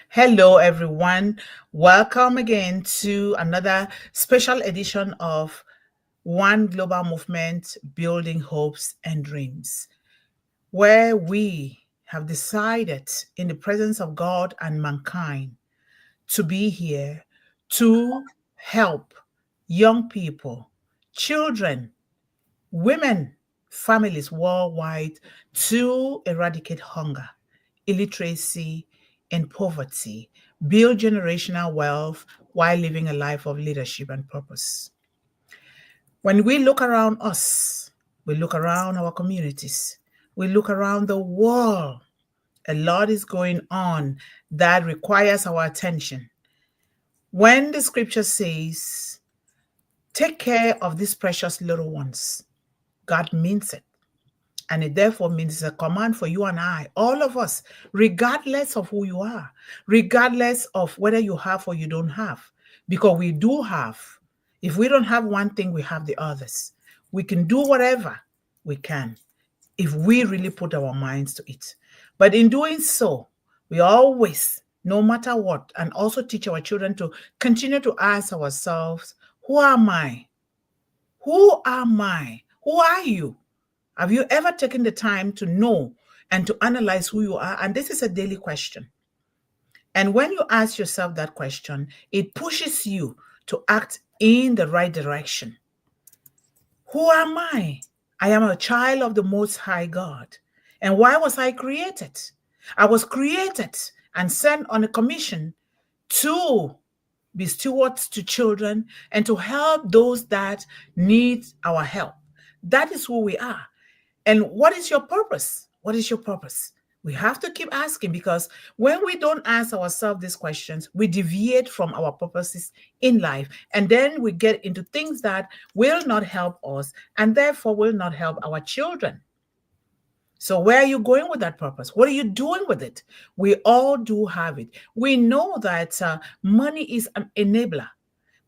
Hello, everyone. Welcome again to another special edition of One Global Movement Building Hopes and Dreams, where we have decided, in the presence of God and mankind, to be here to help young people, children, women, families worldwide to eradicate hunger, illiteracy, and poverty, build generational wealth while living a life of leadership and purpose. When we look around us, we look around our communities, we look around the world, a lot is going on that requires our attention. When the scripture says, take care of these precious little ones, God means it. And it therefore means it's a command for you and I, all of us, regardless of who you are, regardless of whether you have or you don't have, because we do have. If we don't have one thing, we have the others. We can do whatever we can if we really put our minds to it. But in doing so, we always, no matter what, and also teach our children to continue to ask ourselves, who am I? Who am I? Who are you? Have you ever taken the time to know and to analyze who you are? And this is a daily question. And when you ask yourself that question, it pushes you to act in the right direction. Who am I? I am a child of the Most High God. And why was I created? I was created and sent on a commission to be stewards to children and to help those that need our help. That is who we are. And what is your purpose? What is your purpose? We have to keep asking, because when we don't ask ourselves these questions, we deviate from our purposes in life. And then we get into things that will not help us and therefore will not help our children. So where are you going with that purpose? What are you doing with it? We all do have it. We know that money is an enabler.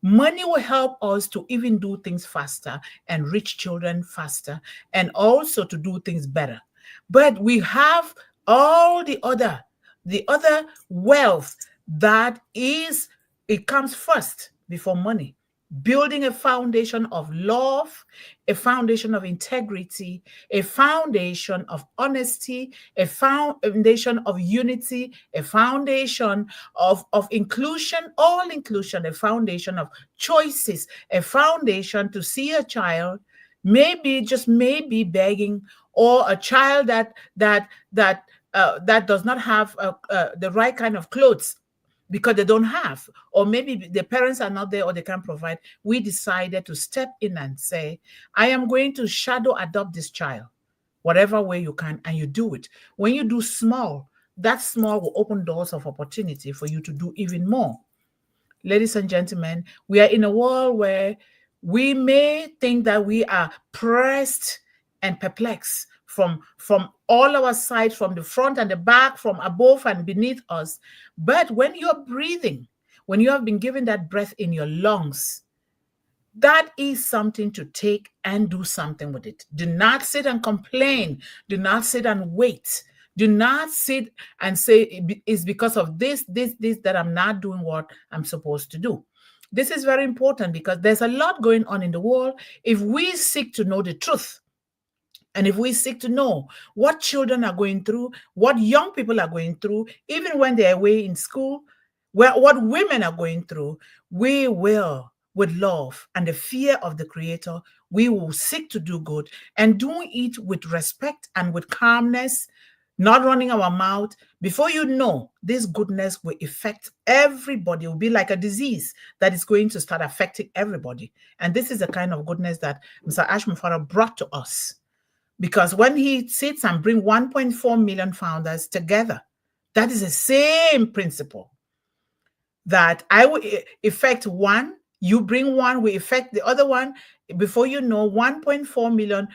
Money will help us to even do things faster and reach children faster and also to do things better. But we have all the other wealth that is, it comes first before money. Building a foundation of love, a foundation of integrity, a foundation of honesty, a foundation of unity, a foundation of inclusion, all inclusion, a foundation of choices, a foundation to see a child maybe, just maybe begging, or a child that does not have the right kind of clothes because they don't have, or maybe the parents are not there or they can't provide. We decided to step in and say, I am going to shadow adopt this child, whatever way you can, and you do it. When you do small, that small will open doors of opportunity for you to do even more. Ladies and gentlemen, we are in a world where we may think that we are pressed and perplexed from all our sides, from the front and the back, from above and beneath us. But when you're breathing, when you have been given that breath in your lungs, that is something to take and do something with it. Do not sit and complain. Do not sit and wait. Do not sit and say it's because of this that I'm not doing what I'm supposed to do. This is very important because there's a lot going on in the world. If we seek to know the truth, and if we seek to know what children are going through, what young people are going through, even when they're away in school, what women are going through, we will, with love and the fear of the Creator, we will seek to do good and doing it with respect and with calmness, not running our mouth. Before you know, this goodness will affect everybody. It will be like a disease that is going to start affecting everybody. And this is the kind of goodness that Mr. Ashmufara brought to us. Because when he sits and brings 1.4 million founders together, that is the same principle that I will affect one, you bring one, we affect the other one. Before you know, 1.4 million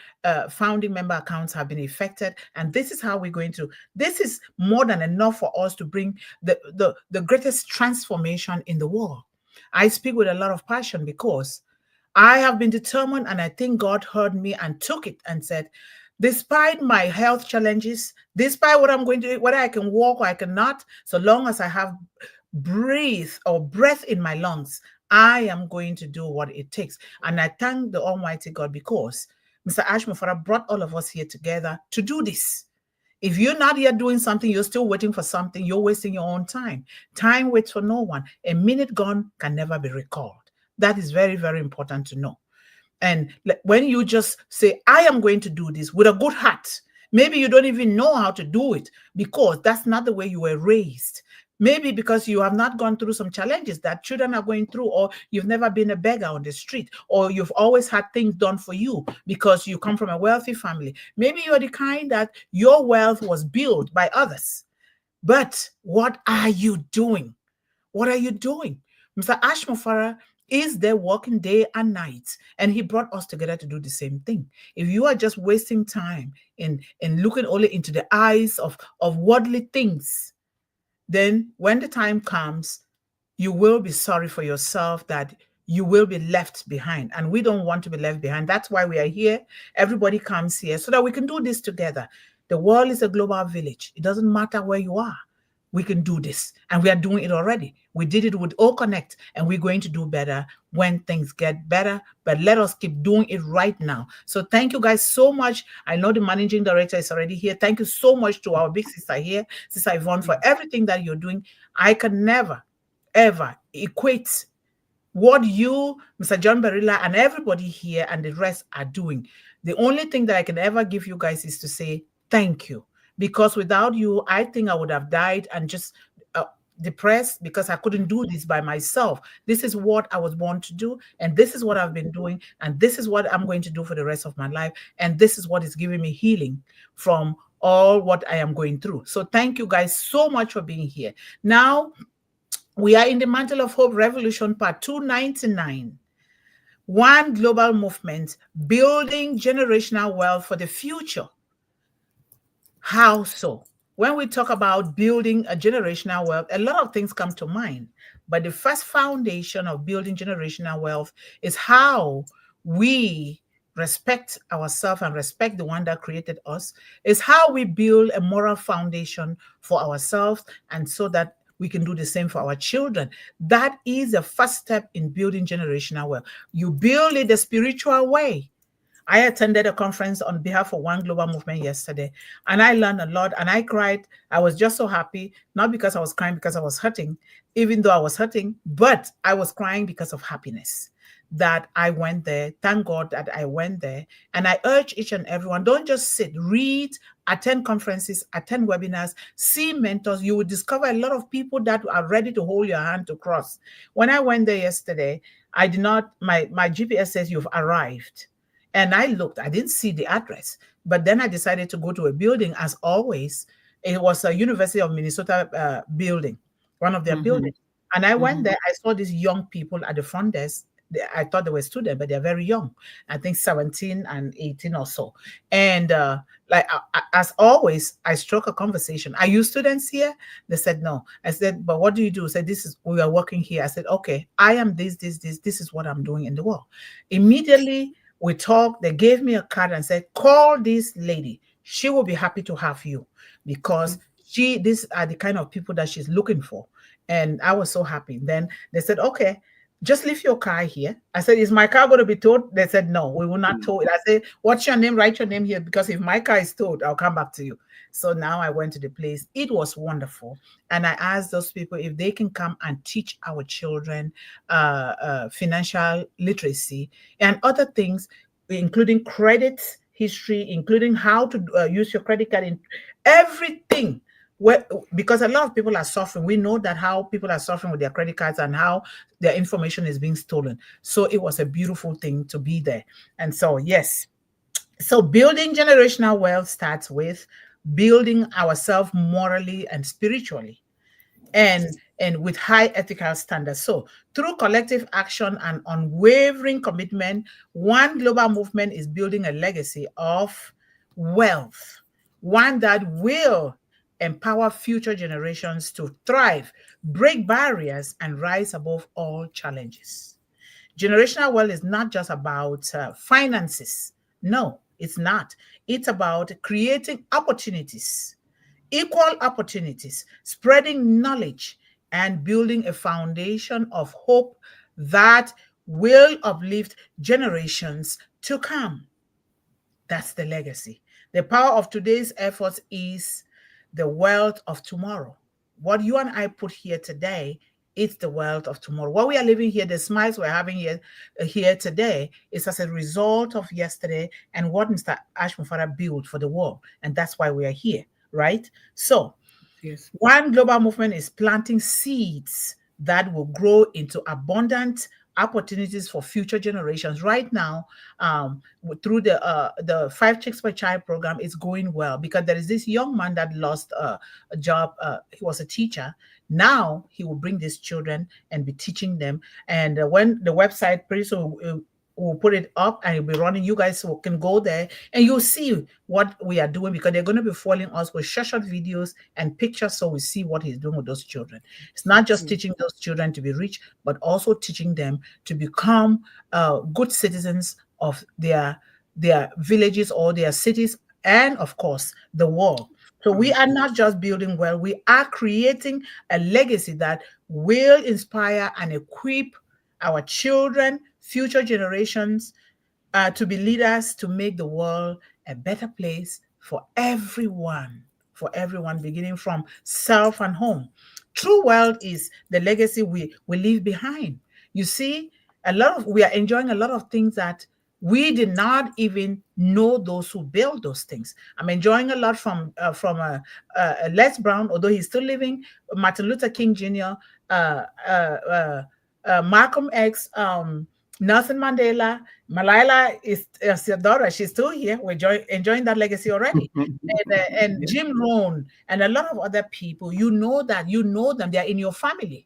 founding member accounts have been affected. And this is how we're going to, this is more than enough for us to bring the greatest transformation in the world. I speak with a lot of passion because I have been determined, and I think God heard me and took it and said, Despite my health challenges, despite what I'm going to do, whether I can walk or I cannot, so long as I have breath in my lungs, I am going to do what it takes. And I thank the Almighty God because Mr. Ashmufara brought all of us here together to do this. If you're not yet doing something, you're still waiting for something, you're wasting your own time. Time waits for no one. A minute gone can never be recalled. That is very, very important to know. And when you just say, I am going to do this with a good heart, maybe you don't even know how to do it because that's not the way you were raised. Maybe because you have not gone through some challenges that children are going through, or you've never been a beggar on the street, or you've always had things done for you because you come from a wealthy family. Maybe you're the kind that your wealth was built by others. But what are you doing? What are you doing? Mr. Ashmufara is there working day and night, and he brought us together to do the same thing. If you are just wasting time in looking only into the eyes of worldly things, then when the time comes, you will be sorry for yourself that you will be left behind. And we don't want to be left behind. That's why we are here. Everybody comes here so that we can do this together. The world is a global village. It doesn't matter where you are. We can do this. And we are doing it already. We did it with All Connect, and we're going to do better when things get better. But let us keep doing it right now. So thank you guys so much. I know the managing director is already here. Thank you so much to our big sister here, Sister Yvonne, for everything that you're doing. I can never, ever equate what you, Mr. John Barilla, and everybody here and the rest are doing. The only thing that I can ever give you guys is to say thank you. Because without you, I think I would have died and just depressed because I couldn't do this by myself. This is what I was born to do, and this is what I've been doing, and this is what I'm going to do for the rest of my life, and this is what is giving me healing from all what I am going through. So thank you guys so much for being here. Now, we are in the Mantle of Hope Revolution Part 299. One global movement, building generational wealth for the future. How so? When we talk about building a generational wealth, a lot of things come to mind. But the first foundation of building generational wealth is how we respect ourselves and respect the one that created us, is how we build a moral foundation for ourselves, and so that we can do the same for our children. That is the first step in building generational wealth. You build it the spiritual way. I attended a conference on behalf of One Global Movement yesterday, and I learned a lot, and I cried. I was just so happy, not because I was crying because I was hurting, even though I was hurting, but I was crying because of happiness that I went there. Thank God that I went there. And I urge each and everyone, don't just sit, read, attend conferences, attend webinars, see mentors. You will discover a lot of people that are ready to hold your hand to cross. When I went there yesterday, I did not, my GPS says you've arrived. And I looked, I didn't see the address, but then I decided to go to a building as always. It was a University of Minnesota building, one of their buildings. And I went there, I saw these young people at the front desk. I thought they were students, but they're very young. I think 17 and 18 or so. And as always, I struck a conversation. Are you students here? They said, no. I said, but what do you do? I said, we are working here. I said, okay, I am this is what I'm doing in the world. Immediately, we talked. They gave me a card and said, call this lady. She will be happy to have you because these are the kind of people that she's looking for. And I was so happy. Then they said, okay, just leave your car here. I said, is my car going to be towed? They said, no, we will not tow it. I said, what's your name? Write your name here, because if my car is towed, I'll come back to you. So now I went to the place. It was wonderful. And I asked those people if they can come and teach our children financial literacy and other things, including credit history, including how to use your credit card, in everything. Because a lot of people are suffering. We know that how people are suffering with their credit cards and how their information is being stolen. So it was a beautiful thing to be there. And so, yes. So building generational wealth starts with building ourselves morally and spiritually, and with high ethical standards. So through collective action and unwavering commitment, One Global Movement is building a legacy of wealth, one that will empower future generations to thrive, break barriers, and rise above all challenges. Generational wealth is not just about finances. No, It's not. It's about creating opportunities, equal opportunities, spreading knowledge, and building a foundation of hope that will uplift generations to come. That's the legacy. The power of today's efforts is the wealth of tomorrow. What you and I put here today is the wealth of tomorrow. What we are living here, the smiles we're having here today, is as a result of yesterday and what Mr. Ashmufara built for the world. And that's why we are here, right? So, Yes. one global movement is planting seeds that will grow into abundant opportunities for future generations. Right now, through the Five Chicks per Child program, it's going well because there is this young man that lost a job. He was a teacher. Now he will bring these children and be teaching them. And when the website pretty soon we'll put it up and it'll be running. You guys can go there and you'll see what we are doing because they're going to be following us with short videos and pictures so we see what he's doing with those children. It's not just teaching those children to be rich, but also teaching them to become good citizens of their villages or their cities and, of course, the world. So we are not just building well, we are creating a legacy that will inspire and equip our children, future generations, to be leaders to make the world a better place for everyone, beginning from self and home. True wealth is the legacy we leave behind. You see, we are enjoying a lot of things that we did not even know those who built those things. I'm enjoying a lot from Les Brown, although he's still living, Martin Luther King Jr., Malcolm X, Nelson Mandela, Malala is your daughter. She's still here. We're enjoying that legacy already. And Jim Rohn and a lot of other people, you know them. They're in your family.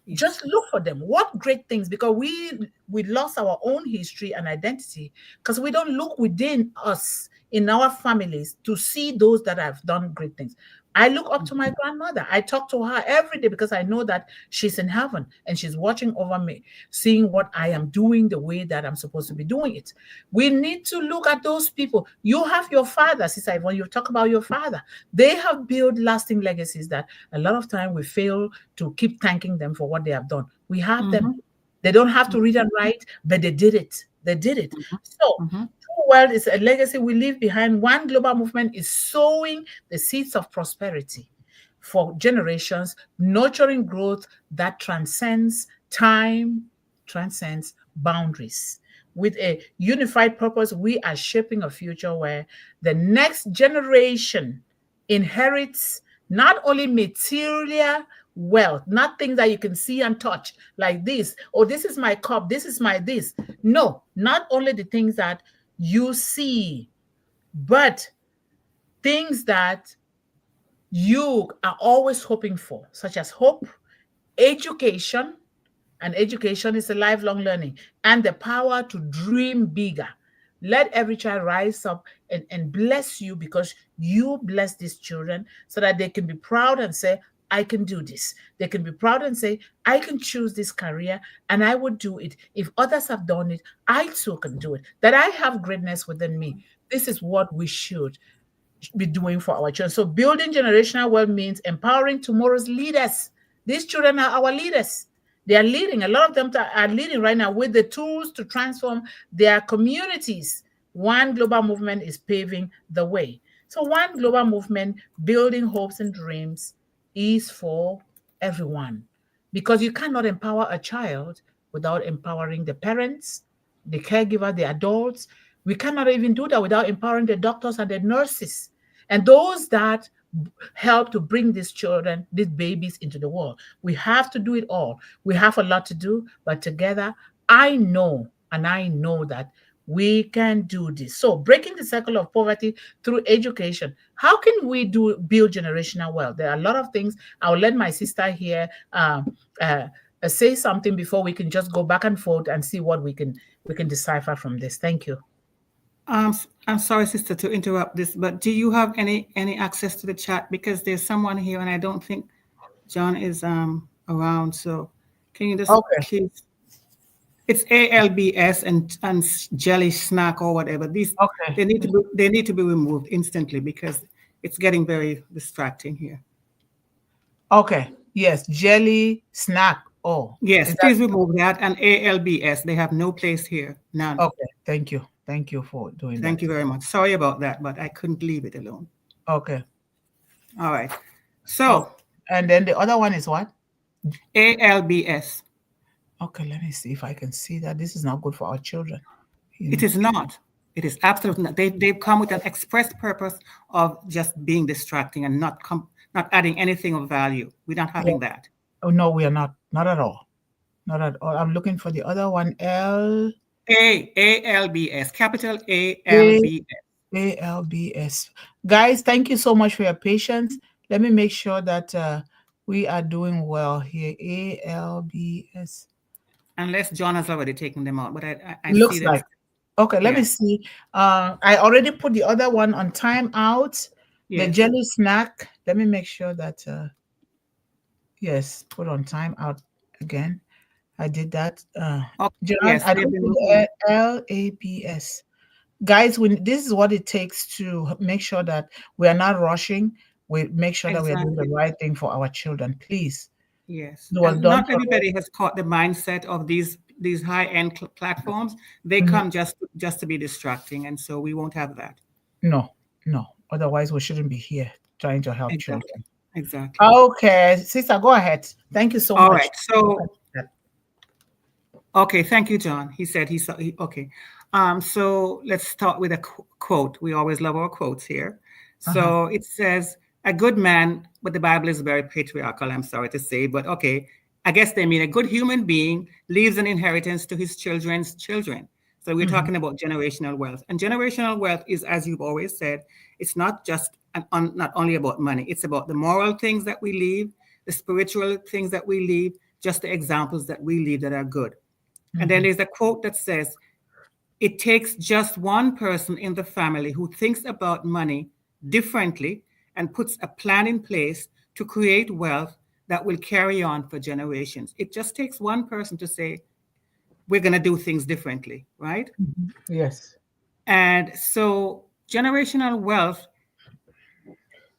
Yes. Just look for them. What great things, because we lost our own history and identity because we don't look within us in our families to see those that have done great things. I look up to my grandmother. I talk to her every day because I know that she's in heaven and she's watching over me, seeing what I am doing the way that I'm supposed to be doing it. We need to look at those people. You have your father, Sister Yvonne, you talk about your father. They have built lasting legacies that a lot of time we fail to keep thanking them for what they have done. We have them. They don't have to read and write, but they did it. They did it. So true wealth is a legacy we leave behind. One global movement is sowing the seeds of prosperity for generations, nurturing growth that transcends time, transcends boundaries. With a unified purpose, we are shaping a future where the next generation inherits not only material wealth, not things that you can see and touch like this, or this is my cup, this is my this. No, not only the things that you see, but things that you are always hoping for, such as hope, education, and education is a lifelong learning, and the power to dream bigger. Let every child rise up and bless you because you bless these children so that they can be proud and say, I can do this. They can be proud and say, I can choose this career and I would do it. If others have done it, I too can do it. That I have greatness within me. This is what we should be doing for our children. So building generational wealth means empowering tomorrow's leaders. These children are our leaders. They are leading. A lot of them are leading right now with the tools to transform their communities. One global movement is paving the way. So one global movement, building hopes and dreams, is for everyone. Because you cannot empower a child without empowering the parents, the caregiver, the adults. We cannot even do that without empowering the doctors and the nurses and those that help to bring these children, these babies into the world. We have to do it all. We have a lot to do, but together, I know that we can do this. So breaking the cycle of poverty through education. How can we build generational wealth? There are a lot of things. I'll let my sister here say something before we can just go back and forth and see what we can decipher from this. Thank you. I'm sorry, sister, to interrupt this, but do you have any access to the chat? Because there's someone here, and I don't think John is around. So can you just please? It's ALBS and jelly snack or whatever. These Okay. they need to be removed instantly because it's getting very distracting here. Okay. Yes. Jelly snack. Oh, Yes, is that please remove that and ALBS. They have no place here. None. okay? Thank you. Thank you for doing Thank that. you very much. Sorry about that, but I couldn't leave it alone. Okay. All right. Oh, So and then the other one is what? ALBS. Okay, let me see if I can see that. This is not good for our children. It In is not. It is absolutely not. They've come with an express purpose of just being distracting and not adding anything of value. We're not yeah. having that. Oh no, we are not. Not at all. Not at all. I'm looking for the other one. ALBS, capital A ALBS. ALBS. Guys, thank you so much for your patience. Let me make sure that we are doing well here. ALBS. Unless John has already taken them out, but I see Looks them. like. Okay, let me Yeah. see. I already put the other one on timeout. The Yes. jelly snack. Let me make sure that yes, put on timeout again. I did that. Okay. John, Yes, I they've don't been see removed. the LABS. Guys, when this is what it takes to make sure that we are not rushing. We make sure that we are doing the Exactly. right thing for our children. Please. Yes. Well And done. not everybody has caught the mindset of these high-end platforms. They Mhm. come just to be distracting, and so we won't have that. No, no. Otherwise, we shouldn't be here trying to help Exactly. children. Exactly. Okay, sister, go ahead. Thank you so All much. right. So okay, thank you, John. He said okay. So let's start with a quote. We always love our quotes here. Uh-huh. So it says, "A good man," but the Bible is very patriarchal. I'm sorry to say, but okay. I guess they mean a good human being leaves an inheritance to his children's children. So we're Mhm. talking about generational wealth, and generational wealth is, as you've always said, it's not just not only about money. It's about the moral things that we leave, the spiritual things that we leave, just the examples that we leave that are good. And then Mhm. there's a quote that says, "It takes just one person in the family who thinks about money differently and puts a plan in place to create wealth that will carry on for generations." It just takes one person to say, we're going to do things differently, right? Mhm. Yes. And so generational wealth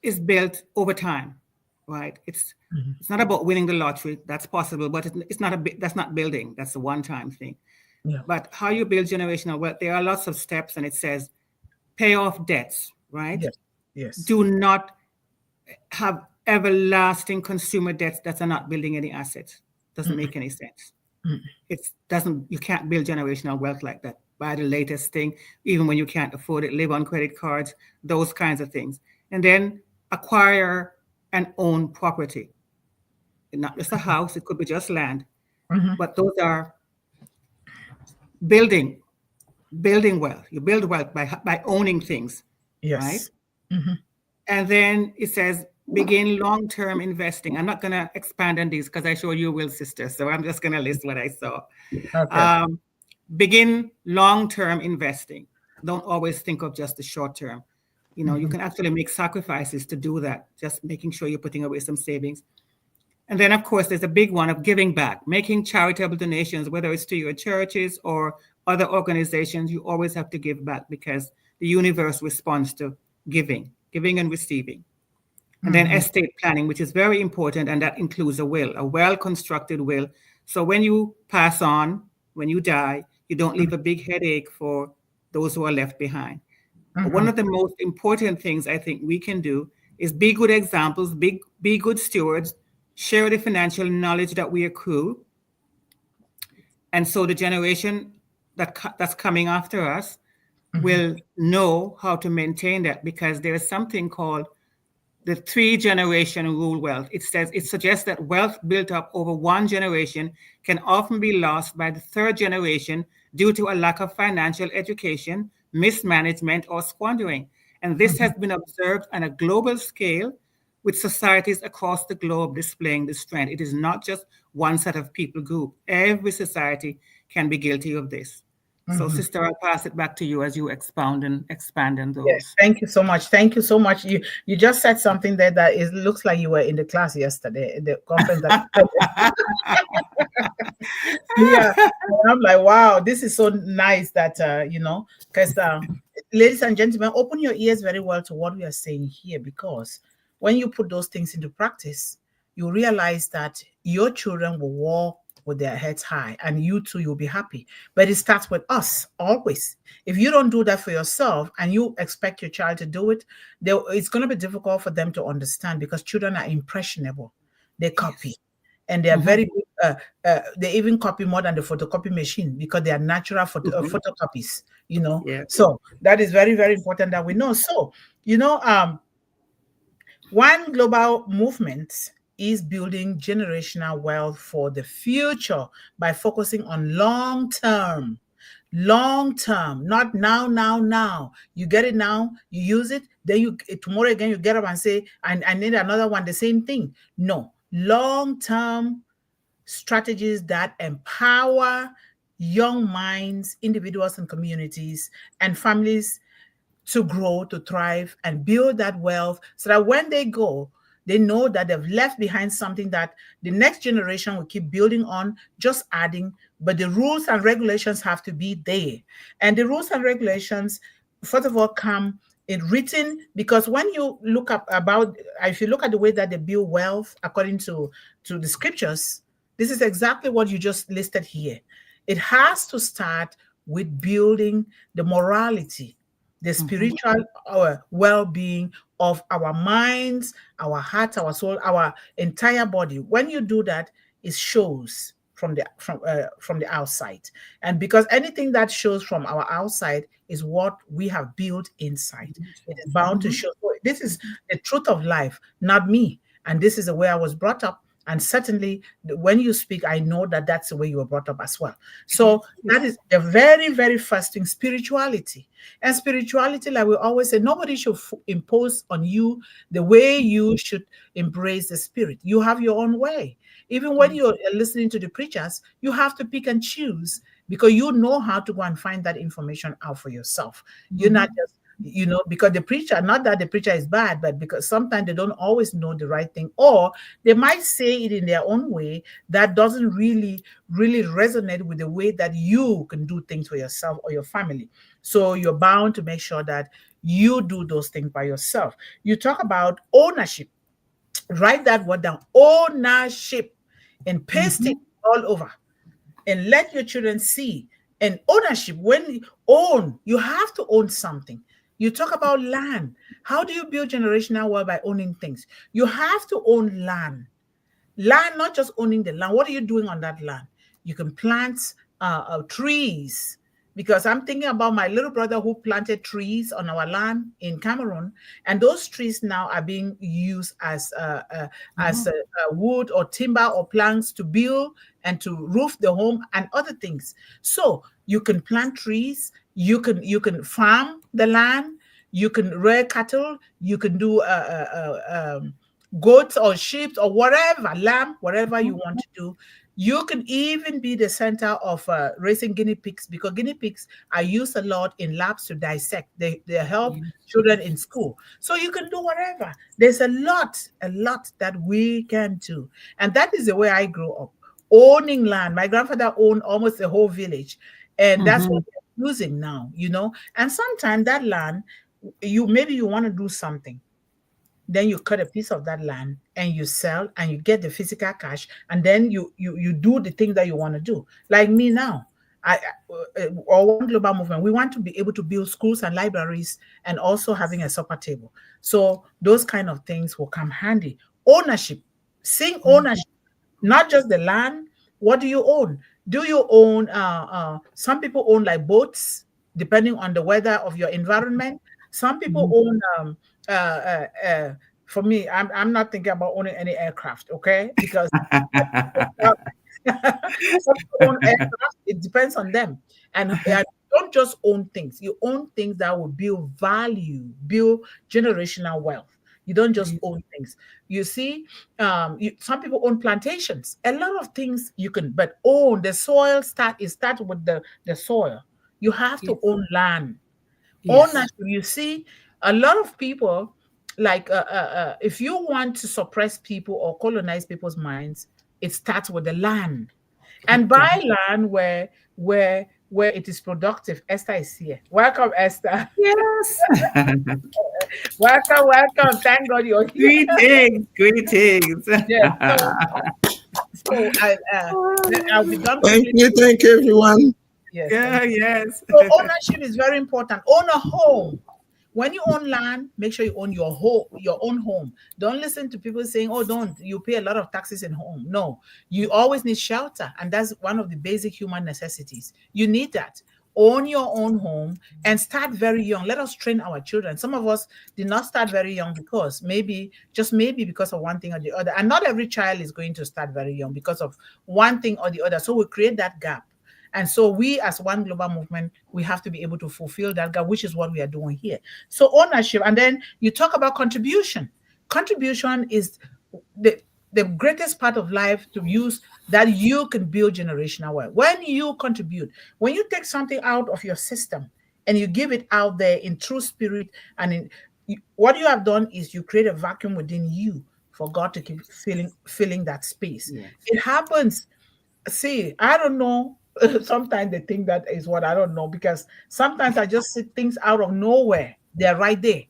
is built over time, right? Mhm. It's not about winning the lottery. That's possible, but it's not that's not building. That's a one-time thing. Yeah. But how you build generational wealth, there are lots of steps, and it says pay off debts, right? Yes. Yes. Do not have everlasting consumer debts that are not building any assets. Doesn't Mm-mm. make any sense. Mm-mm. It doesn't. You can't build generational wealth like that. Buy the latest thing, even when you can't afford it. Live on credit cards, those kinds of things, and then acquire and own property. Not just a house. It could be just land, Mhm. but those are building building wealth. You build wealth by owning things, right? Yes. Mhm. And then it says begin long-term investing. I'm not going to expand on these because I sure you will, sister. So I'm just going to list what I saw. Okay. Um, Begin long-term investing. Don't always think of just the short term. You know, you Mhm. can actually make sacrifices to do that. Just making sure you're putting away some savings. And then, of course, there's a big one of giving back, making charitable donations, whether it's to your churches or other organizations. You always have to give back because the universe responds to giving and receiving. And then Mhm. estate planning, which is very important, and that includes a well constructed will. So when you pass on, when you die, you don't leave a big headache for those who are left behind. But one Mhm. of the most important things I think we can do is be good examples, be good stewards, share the financial knowledge that we accrue. And so the generation that's coming after us Mhm. will know how to maintain that because there is something called the three generation rule wealth. It suggests that wealth built up over one generation can often be lost by the third generation due to a lack of financial education, mismanagement, or squandering. And this has Mhm. been observed on a global scale with societies across the globe displaying this trend. It is not just one set of people group. Every society can be guilty of this. So, Mhm. sister, I'll pass it back to you as you expound and expand on Yes, those. thank you so much. Thank you so much. You just said something there that is looks like you were in the class yesterday, the conference that Yeah. And I'm like, wow, this is so nice that, because, ladies and gentlemen, open your ears very well to what we are saying here, because when you put those things into practice, you realize that your children will walk with their heads high, and you too, you'll be happy. But it starts with us always. If you don't do that for yourself and you expect your child to do it, it's going to be difficult for them to understand, because children are impressionable. They copy, Yes. and they are Mm-hmm. very they even copy more than the photocopy machine, because they are natural Mm-hmm. photocopies, Yeah. so that is very, very important that we know. So, you know um one global movement is building generational wealth for the future by focusing on long term, not now. You get it now, you use it, then you tomorrow again you get up and say, I need another one, the same thing. No, long term strategies that empower young minds, individuals and communities and families to grow, to thrive, and build that wealth, so that when they go, they know that they've left behind something that the next generation will keep building on, just adding. But the rules and regulations have to be there. And the rules and regulations, first of all, come in written, because when you look up about, if you look at the way that they build wealth according to the scriptures, this is exactly what you just listed here. It has to start with building the morality, the Mm-hmm. spiritual well-being of our minds, our hearts, our soul, our entire body. When you do that, it shows from the outside. And because anything that shows from our outside is what we have built inside, it is bound to Mm-hmm. show. So this is the truth of life, not me. And this is the way I was brought up. And certainly, when you speak, I know that that's the way you were brought up as well. Yes. So that Yes. is the very, very first thing, spirituality. And spirituality, like we always say, nobody should impose on you the way you should embrace the spirit. You have your own way. Even when Yes. you're listening to the preachers, you have to pick and choose, because you know how to go and find that information out for yourself. You're Mm-hmm. not just, because the preacher, not that the preacher is bad, but because sometimes they don't always know the right thing, or they might say it in their own way that doesn't really resonate with the way that you can do things for yourself or your family. So you're bound to make sure that you do those things by yourself. You talk about ownership. Write that word down, ownership, and paste Mm-hmm. it all over, and let your children see. And ownership, when you own, you have to own something. You talk about land. How do you build generational wealth? By owning things. You have to own land. Land, not just owning the land. What are you doing on that land? You can plant trees, because I'm thinking about my little brother who planted trees on our land in Cameroon, and those trees now are being used Mm-hmm. wood or timber or planks to build and to roof the home and other things. So you can plant trees, you can farm the land, you can rear cattle, you can do goats or sheep or whatever, lamb, whatever you want to do. You can even be the center of raising guinea pigs, because guinea pigs are used a lot in labs to dissect. They help Yes. children in Yes. school. So you can do whatever. There's a lot that we can do. And that is the way I grew up. Owning land. My grandfather owned almost the whole village. And that's Mm-hmm. what we're using now. And sometimes that land, maybe you want to do something, then you cut a piece of that land and you sell and you get the physical cash, and then you do the thing that you want to do. Like me now, or one global movement, we want to be able to build schools and libraries, and also having a supper table. So those kind of things will come handy. Ownership, seeing ownership, not just the land. What do you own? Do you own some people own like boats, depending on the weather of your environment. Some people Mm-hmm. own uh, uh, uh, for me, I'm not thinking about owning any aircraft, okay? Because some people own aircraft, it depends on them. And don't just own things, you own things that will build value, build generational wealth. You don't just Yes. own things. You see, some people own plantations. A lot of things you can, but own the soil. Start with the soil. You have to Yes. own land. Yes. Ownership. You see, a lot of people, like if you want to suppress people or colonize people's minds, it starts with the land. and buy Okay. land where it is productive. Esther is here. Welcome, Esther. Yes. Welcome, welcome. Thank God you're here. Greetings, greetings. Yes. So I'll be done quickly. Thank you, everyone. Yes, Yeah, thank you. yes. So ownership is very important. Own a home. When you own land, make sure you own your own home. Don't listen to people saying, "Oh, don't you pay a lot of taxes in home?" No, you always need shelter, and that's one of the basic human necessities. You need that. Own your own home and start very young. Let us train our children. Some of us did not start very young because just maybe because of one thing or the other. And not every child is going to start very young because of one thing or the other. So we create that gap. And so we as one global movement, we have to be able to fulfill that gap, which is what we are doing here. So ownership, and then you talk about contribution. Contribution is the greatest part of life to use that you can build generational wealth. When you contribute, when you take something out of your system and you give it out there in true spirit, and what you have done is you create a vacuum within you for God to keep filling that space. Yes. It happens. See, I don't know. Sometimes they think that is what I don't know, because sometimes I just see things out of nowhere. They're right there.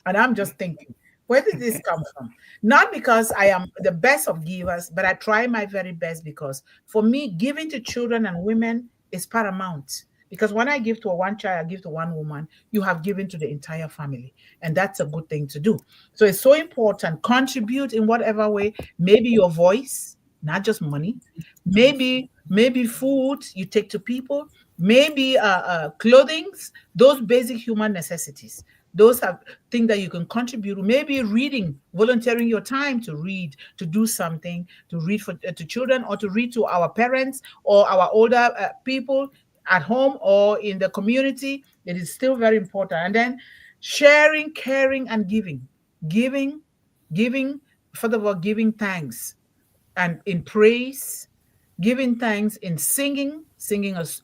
And I'm just thinking, where did this come from? Not because I am the best of givers, but I try my very best, because for me, giving to children and women is paramount. Because when I give to one child, I give to one woman, you have given to the entire family. And that's a good thing to do. So it's so important. Contribute in whatever way, maybe your voice, not just money, maybe food you take to people, maybe clothing, those basic human necessities. Those are things that you can contribute. Maybe reading, volunteering your time to read, to do something, to read to children, or to read to our parents or our older people at home or in the community. It is still very important. And then sharing, caring, and giving giving first of all, giving thanks and in praise, giving thanks in singing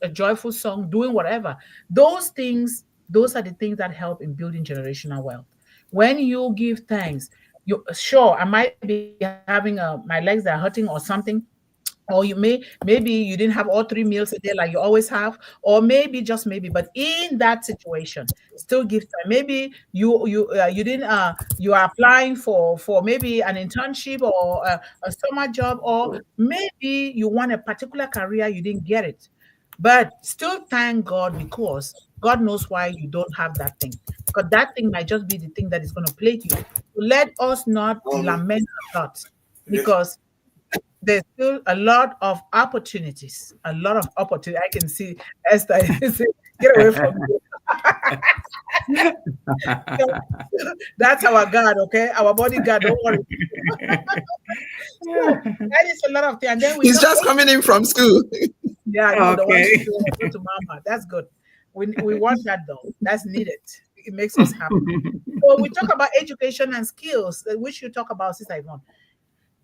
a joyful song, doing whatever. Those things, those are the things that help in building generational wealth. When you give thanks, you sure I might be having my legs that are hurting or something, or maybe you didn't have all 3 meals a day like you always have, or maybe just maybe, but in that situation still give time. Maybe you didn't you are applying for maybe an internship or a summer job, or maybe you want a particular career, you didn't get it, but still thank God, because God knows why you don't have that thing, because that thing might just be the thing that is going to plate you. Let us not lament a lot, because there's still a lot of opportunities, a lot of opportunity. I can see Esther say, get away from me. That's our God, okay? Our bodyguard, don't worry. So that is a lot of things. And then we He's talk, just coming in from school. yeah, I know the one Okay. to go to mama. That's good. We want that though. That's needed. It makes us happy. So we talk about education and skills, which you talk about, Sister Yvonne.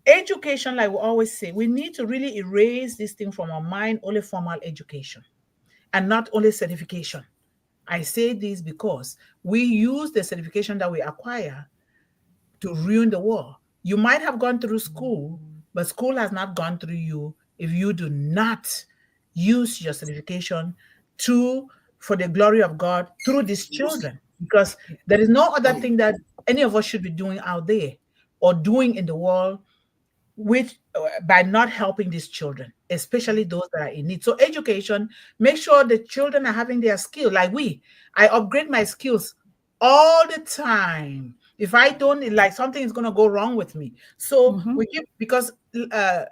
Education, like we always say, we need to really erase this thing from our mind, only formal education and not only certification. I say this because we use the certification that we acquire to ruin the world. You might have gone through school, but school has not gone through you if you do not use your certification to for the glory of God through these children. Because there is no other thing that any of us should be doing out there or doing in the world with by not helping these children, especially those that are in need. So education, make sure the children are having their skill. Like I upgrade my skills all the time. If I don't, like, something is going to go wrong with me. So we keep, because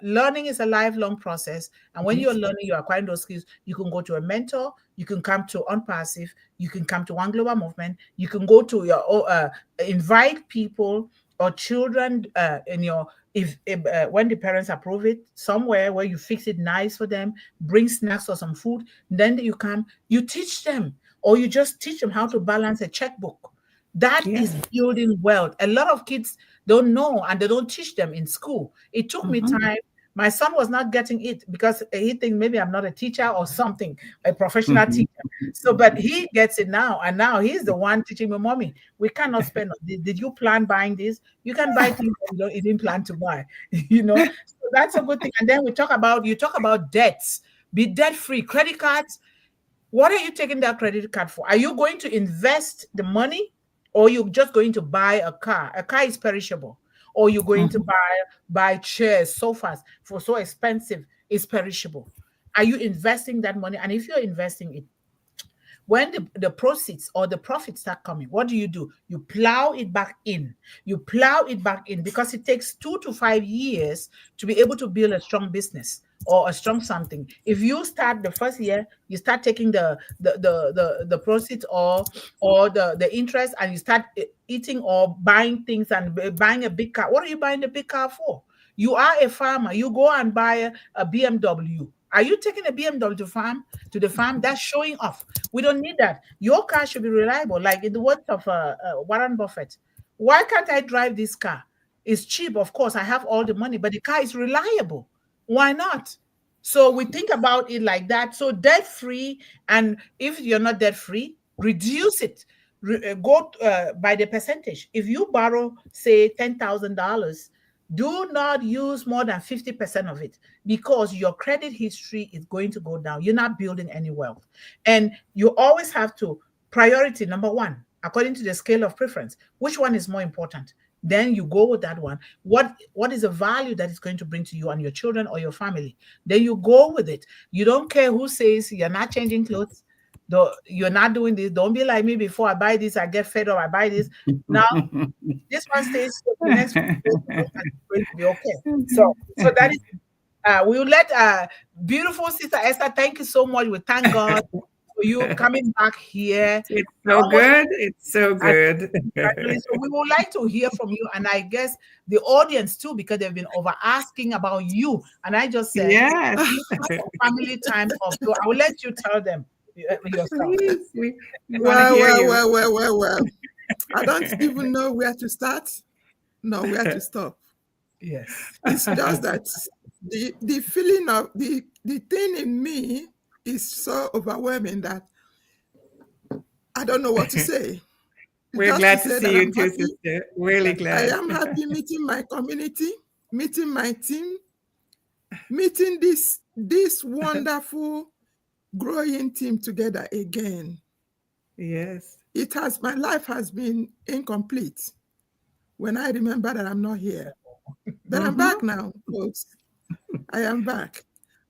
learning is a lifelong process. And when you're learning, you're acquiring those skills, you can go to a mentor, you can come to Unpassive, you can come to One Global Movement, you can go to your invite people or children in your if when the parents approve it, somewhere where you fix it nice for them, bring snacks or some food, then you come, you teach them, or you just teach them how to balance a checkbook. That is building wealth. A lot of kids don't know, and they don't teach them in school. It took me time My son was not getting it because he thinks maybe I'm not a teacher or something, a professional teacher. So, but he gets it now. And now he's the one teaching me, mommy, we cannot spend. Did you plan buying this? You can buy things that you didn't plan to buy, So that's a good thing. And then you talk about debts, be debt free, credit cards. What are you taking that credit card for? Are you going to invest the money, or you're just going to buy a car? A car is perishable. Or you're going to buy chairs, sofas for so expensive, it's perishable. Are you investing that money? And if you're investing it, when the proceeds or the profits start coming, what do? You plow it back in. You plow it back in because it takes 2 to 5 years to be able to build a strong business or a strong something. If you start the first year, you start taking the proceeds or the interest, and you start eating or buying things and buying a big car. What are you buying the big car for? You are a farmer. You go and buy a BMW. Are you taking a BMW to the farm? That's showing off. We don't need that. Your car should be reliable. Like in the words of Warren Buffett, why can't I drive this car? It's cheap, of course. I have all the money, but the car is reliable. Why not? So we think about it like that. So debt free, and if you're not debt free, reduce it. Go by the percentage. If you borrow, say, $10,000, do not use more than 50% of it, because your credit history is going to go down. You're not building any wealth. And you always have to priority number one, according to the scale of preference. Which one is more important? Then you go with that one. What is the value that it's going to bring to you and your children or your family? Then you go with it. You don't care who says you're not changing clothes. You're not doing this. Don't be like me. Before I buy this, I get fed up. I buy this. Now this one stays. The next one will be okay. So that is. We will let beautiful sister Esther. Thank you so much. We thank God for you coming back here. It's so good. It's so good. So we would like to hear from you, and I guess the audience too, because they've been over asking about you. And I just said, yes, family time off. So I will let you tell them yourself. We Well. I don't even know where to start, nor where to stop. Yes. It's just that the feeling of the thing in me is so overwhelming that I don't know what to say. We're Just glad to to say see that you I'm too, happy. sister. Really glad. I am happy meeting my community, meeting my team, meeting this wonderful growing team together again. Yes. My life has been incomplete when I remember that I'm not here. But I'm back now, folks. I am back.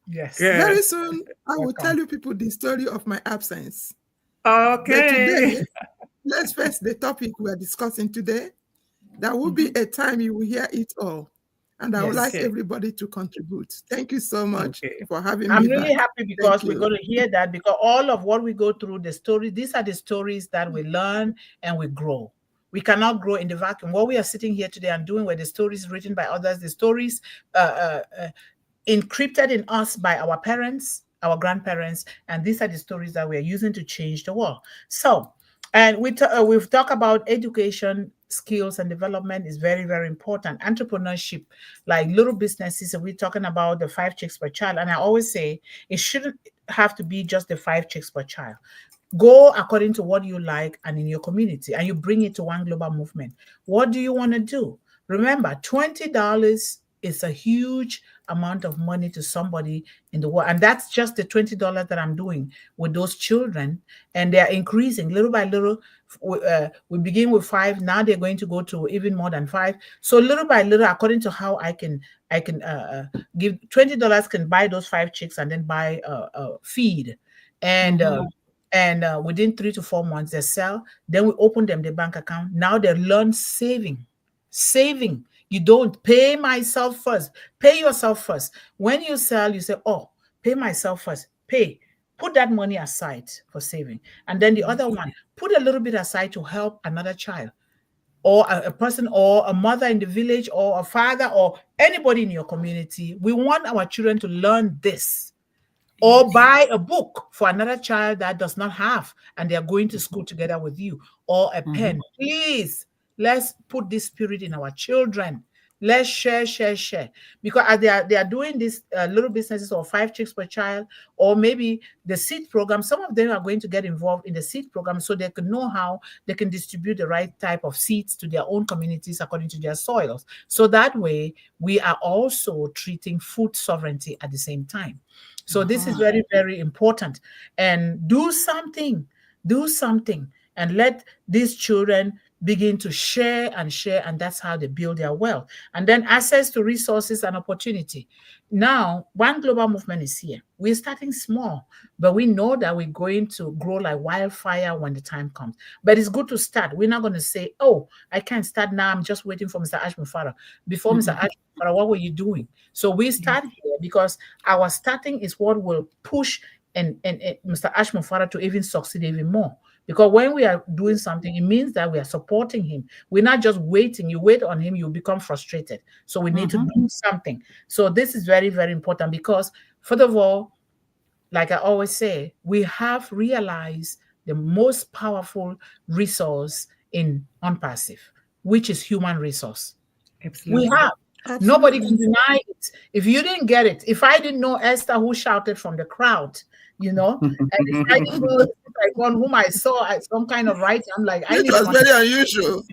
Yes. Good. Very soon, I will tell you people the story of my absence. Okay. But today, let's face the topic we're discussing today. There will be a time you will hear it all. And I would like everybody to contribute. Thank you so much for having me. I'm really happy because Thank we're going to hear that, because all of what we go through, the stories, these are the stories that we learn and we grow. We cannot grow in the vacuum. What we are sitting here today and doing were the stories written by others, the stories encrypted in us by our parents, our grandparents, and these are the stories that we're using to change the world. So, and we've talked about education, skills, and development is very, very important. Entrepreneurship, like little businesses, and we're talking about the 5 chicks per child. And I always say it shouldn't have to be just the 5 chicks per child. Go according to what you like and in your community, and you bring it to one global movement. What do you want to do? Remember, $20 is a huge amount of money to somebody in the world. And that's just the $20 that I'm doing with those children. And they're increasing little by little. We begin with 5. Now they're going to go to even more than 5. So little by little, according to how I can give $20 can buy those 5 chicks and then buy feed. And within 3 to 4 months, they sell. Then we open them the bank account. Now they learn saving. You don't pay myself first. Pay yourself first. When you sell, you say, oh, pay myself first. Put that money aside for saving. And then the other one, put a little bit aside to help another child, or a person, or a mother in the village, or a father, or anybody in your community. We want our children to learn this. Or buy a book for another child that does not have, and they're going to school together with you, or a pen. Please, let's put this spirit in our children. Let's share. Because as they are doing these little businesses or 5 chicks per child, or maybe the seed program, some of them are going to get involved in the seed program so they can know how they can distribute the right type of seeds to their own communities according to their soils. So that way, we are also treating food sovereignty at the same time. So this is very, very important. And do something, and let these children begin to share, and that's how they build their wealth. And then access to resources and opportunity. Now, One Global Movement is here. We're starting small, but we know that we're going to grow like wildfire when the time comes. But it's good to start. We're not going to say, oh, I can't start now. I'm just waiting for Mr. Ashmufara. Before Mr. Ashmufara, what were you doing? So we start here because our starting is what will push and Mr. Ashmufara to even succeed even more. Because when we are doing something, it means that we are supporting him. We're not just waiting. You wait on him, you become frustrated. So we need to do something. So this is very, very important because, first of all, like I always say, we have realized the most powerful resource in unpassive, which is human resource. Absolutely. We have. Absolutely. Nobody can deny it. If you didn't get it, if I didn't know Esther who shouted from the crowd, and if I didn't know Yvonne whom I saw at some kind of writing, I'm like, it was very unusual.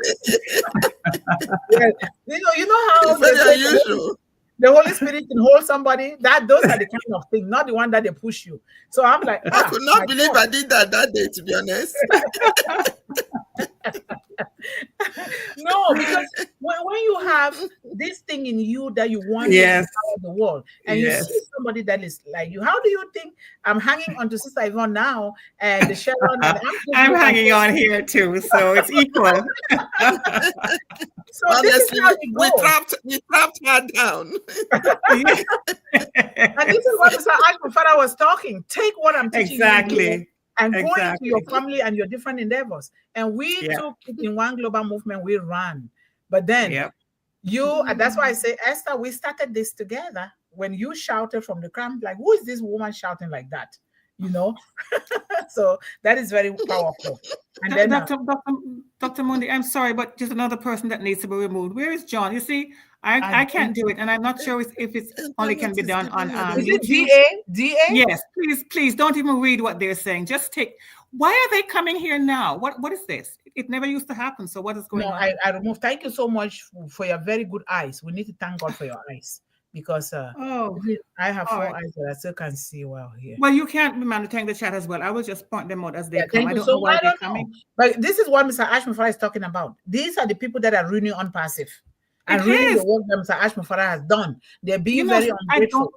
Yeah. You know how it's very unusual. The Holy Spirit can hold somebody. Those are the kind of thing, not the one that they push you. So I'm like, I could not believe I did that day, to be honest. No, because when you have this thing in you that you want to empower the world, and you see somebody that is like you, how do you think I'm hanging on to Sister Yvonne now and the Sharon? And I'm hanging on here too, so it's equal. So honestly, we trapped her down. And this is what Mr. Ashmufara was talking. Take what I'm teaching you and go into your family and your different endeavors. And we took it in One Global Movement, we ran. But then and that's why I say, Esther, we started this together. When you shouted from the crowd, like, who is this woman shouting like that? So that is very powerful. And then Dr. Mundih, I'm sorry, but just another person that needs to be removed. Where is John? You see, I can't do it, and I'm not sure if it's only can be done on is YouTube. it DA? Yes, please don't even read what they're saying. Just take. Why are they coming here now? What is this? It never used to happen. So what is going on? I removed. Thank you so much for your very good eyes. We need to thank God for your eyes. Because I have 4 eyes that I still can't see well here. Well, you can't be monitoring the chat as well. I will just point them out as they come. I don't know why they're coming. But this is what Mr. Ashmufara is talking about. These are the people that are ruining unpassive and ruining the work that Mr. Ashmufara has done. They're being very ungrateful.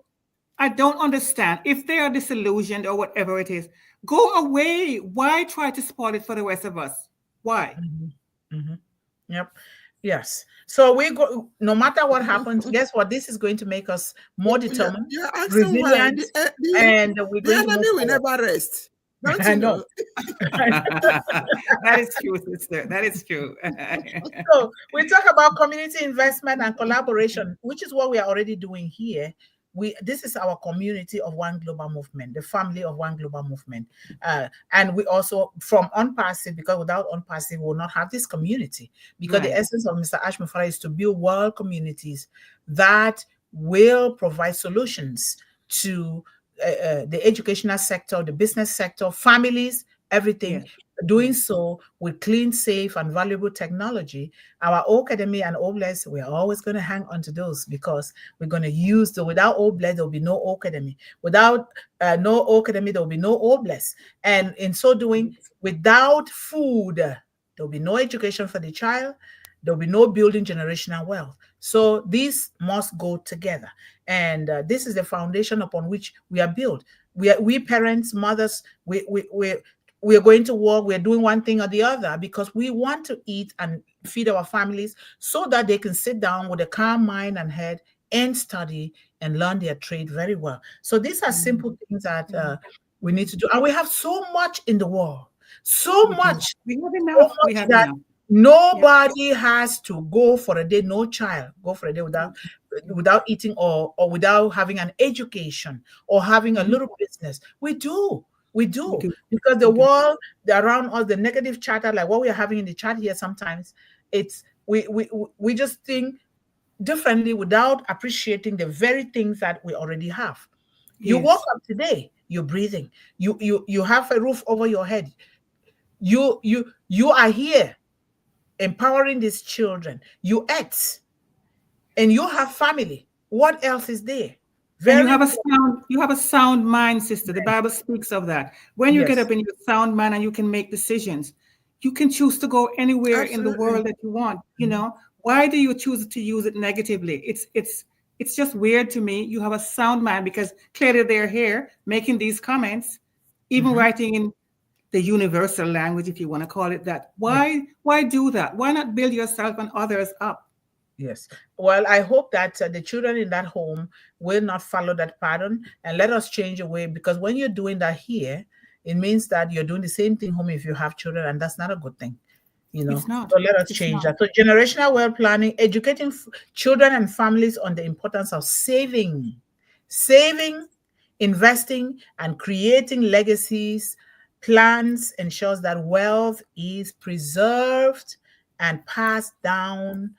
I don't understand. If they are disillusioned or whatever it is, go away. Why try to spoil it for the rest of us? Why? Yep. Yes. So we go, no matter what happens, guess what? This is going to make us more determined, resilient, and we're going to will never rest. Don't you know? That is true, sister. That is true. So we talk about community investment and collaboration, which is what we are already doing here. This is our community of One Global Movement, the family of One Global Movement. And we also, from unpassive, because without unpassive, we will not have this community. Because the essence of Mr. Ashmufara is to build world communities that will provide solutions to the educational sector, the business sector, families, everything. Doing so with clean, safe, and valuable technology. Our Academy and Obless, we're always going to hang on to those because we're going to use without Obless, there will be no Academy. Without no Academy, there will be no Obless. And in so doing, without food, there will be no education for the child. There will be no building generational wealth. So these must go together. And this is the foundation upon which we are built. We parents, mothers, we're going to work, we're doing one thing or the other because we want to eat and feed our families so that they can sit down with a calm mind and head and study and learn their trade very well. So these are simple things that we need to do. And we have so much in the world, so much. We have enough. We have enough. Nobody has to go for a day, no child go for a day without eating or without having an education or having a little business. We do because the world around us, the negative chatter, like what we are having in the chat here, sometimes it's we just think differently without appreciating the very things that we already have. You Yes. woke up today, you're breathing. You have a roof over your head. You are here empowering these children. You ate and you have family. What else is there? And you Very have a sound mind, sister. The Bible speaks of that. When you get yes. up in your sound mind and you can make decisions, you can choose to go anywhere in the world that you want. You know, why do you choose to use it negatively? It's just weird to me. You have a sound mind because clearly they're here making these comments, even writing in the universal language, if you want to call it that. Why do that? Why not build yourself and others up? Yes. Well, I hope that the children in that home will not follow that pattern and let us change the way, because when you're doing that here, it means that you're doing the same thing home if you have children, and that's not a good thing. You know, It's not. so let us It's change not. that. So generational wealth planning, educating children and families on the importance of saving, investing, and creating legacies. Plans ensures that wealth is preserved and passed down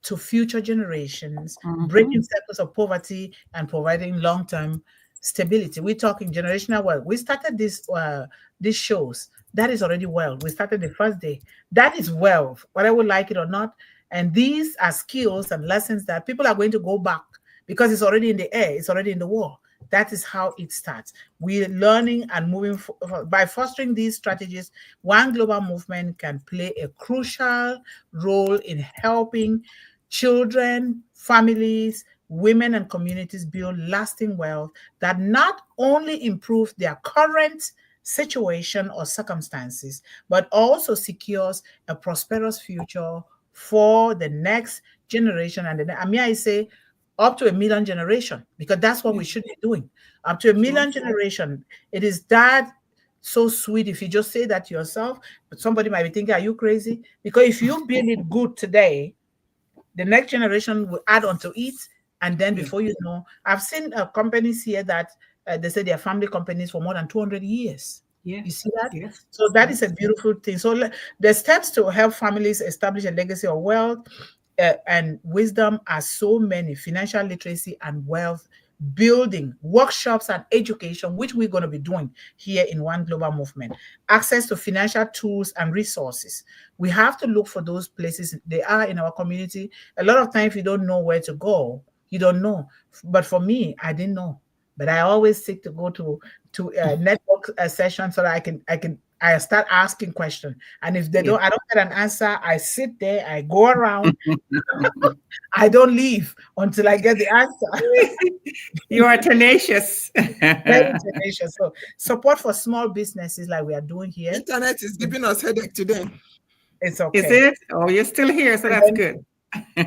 to future generations, breaking cycles of poverty and providing long-term stability. We're talking generational wealth. We started these shows. That is already wealth. We started the first day. That is wealth, whether we like it or not. And these are skills and lessons that people are going to go back because it's already in the air. It's already in the wall. That is how it starts. We're learning and moving by fostering these strategies. One global movement can play a crucial role in helping children, families, women, and communities build lasting wealth that not only improves their current situation or circumstances, but also secures a prosperous future for the next generation. And I mean, I say up to 1 million generation, because that's what we should be doing. Up to 1 million generation. It is that so sweet if you just say that to yourself, but somebody might be thinking, are you crazy? Because if you build it good today, the next generation will add on to it. And then before you know, I've seen companies here that they say they're family companies for more than 200 years. Yes. You see that? Yes. So that is a beautiful thing. So the steps to help families establish a legacy of wealth and wisdom are so many: financial literacy and wealth building, workshops and education, which we're going to be doing here in One Global Movement, access to financial tools and resources. We have to look for those places. They are in our community. A lot of times, if you don't know where to go, you don't know. But for me, I didn't know. But I always seek to go to network sessions so that I start asking questions. And if I don't get an answer, I sit there, I go around. I don't leave until I get the answer. You are tenacious. Very tenacious. So support for small businesses like we are doing here. Internet is giving us headache today. It's okay. Is it? Oh, you're still here, so that's good.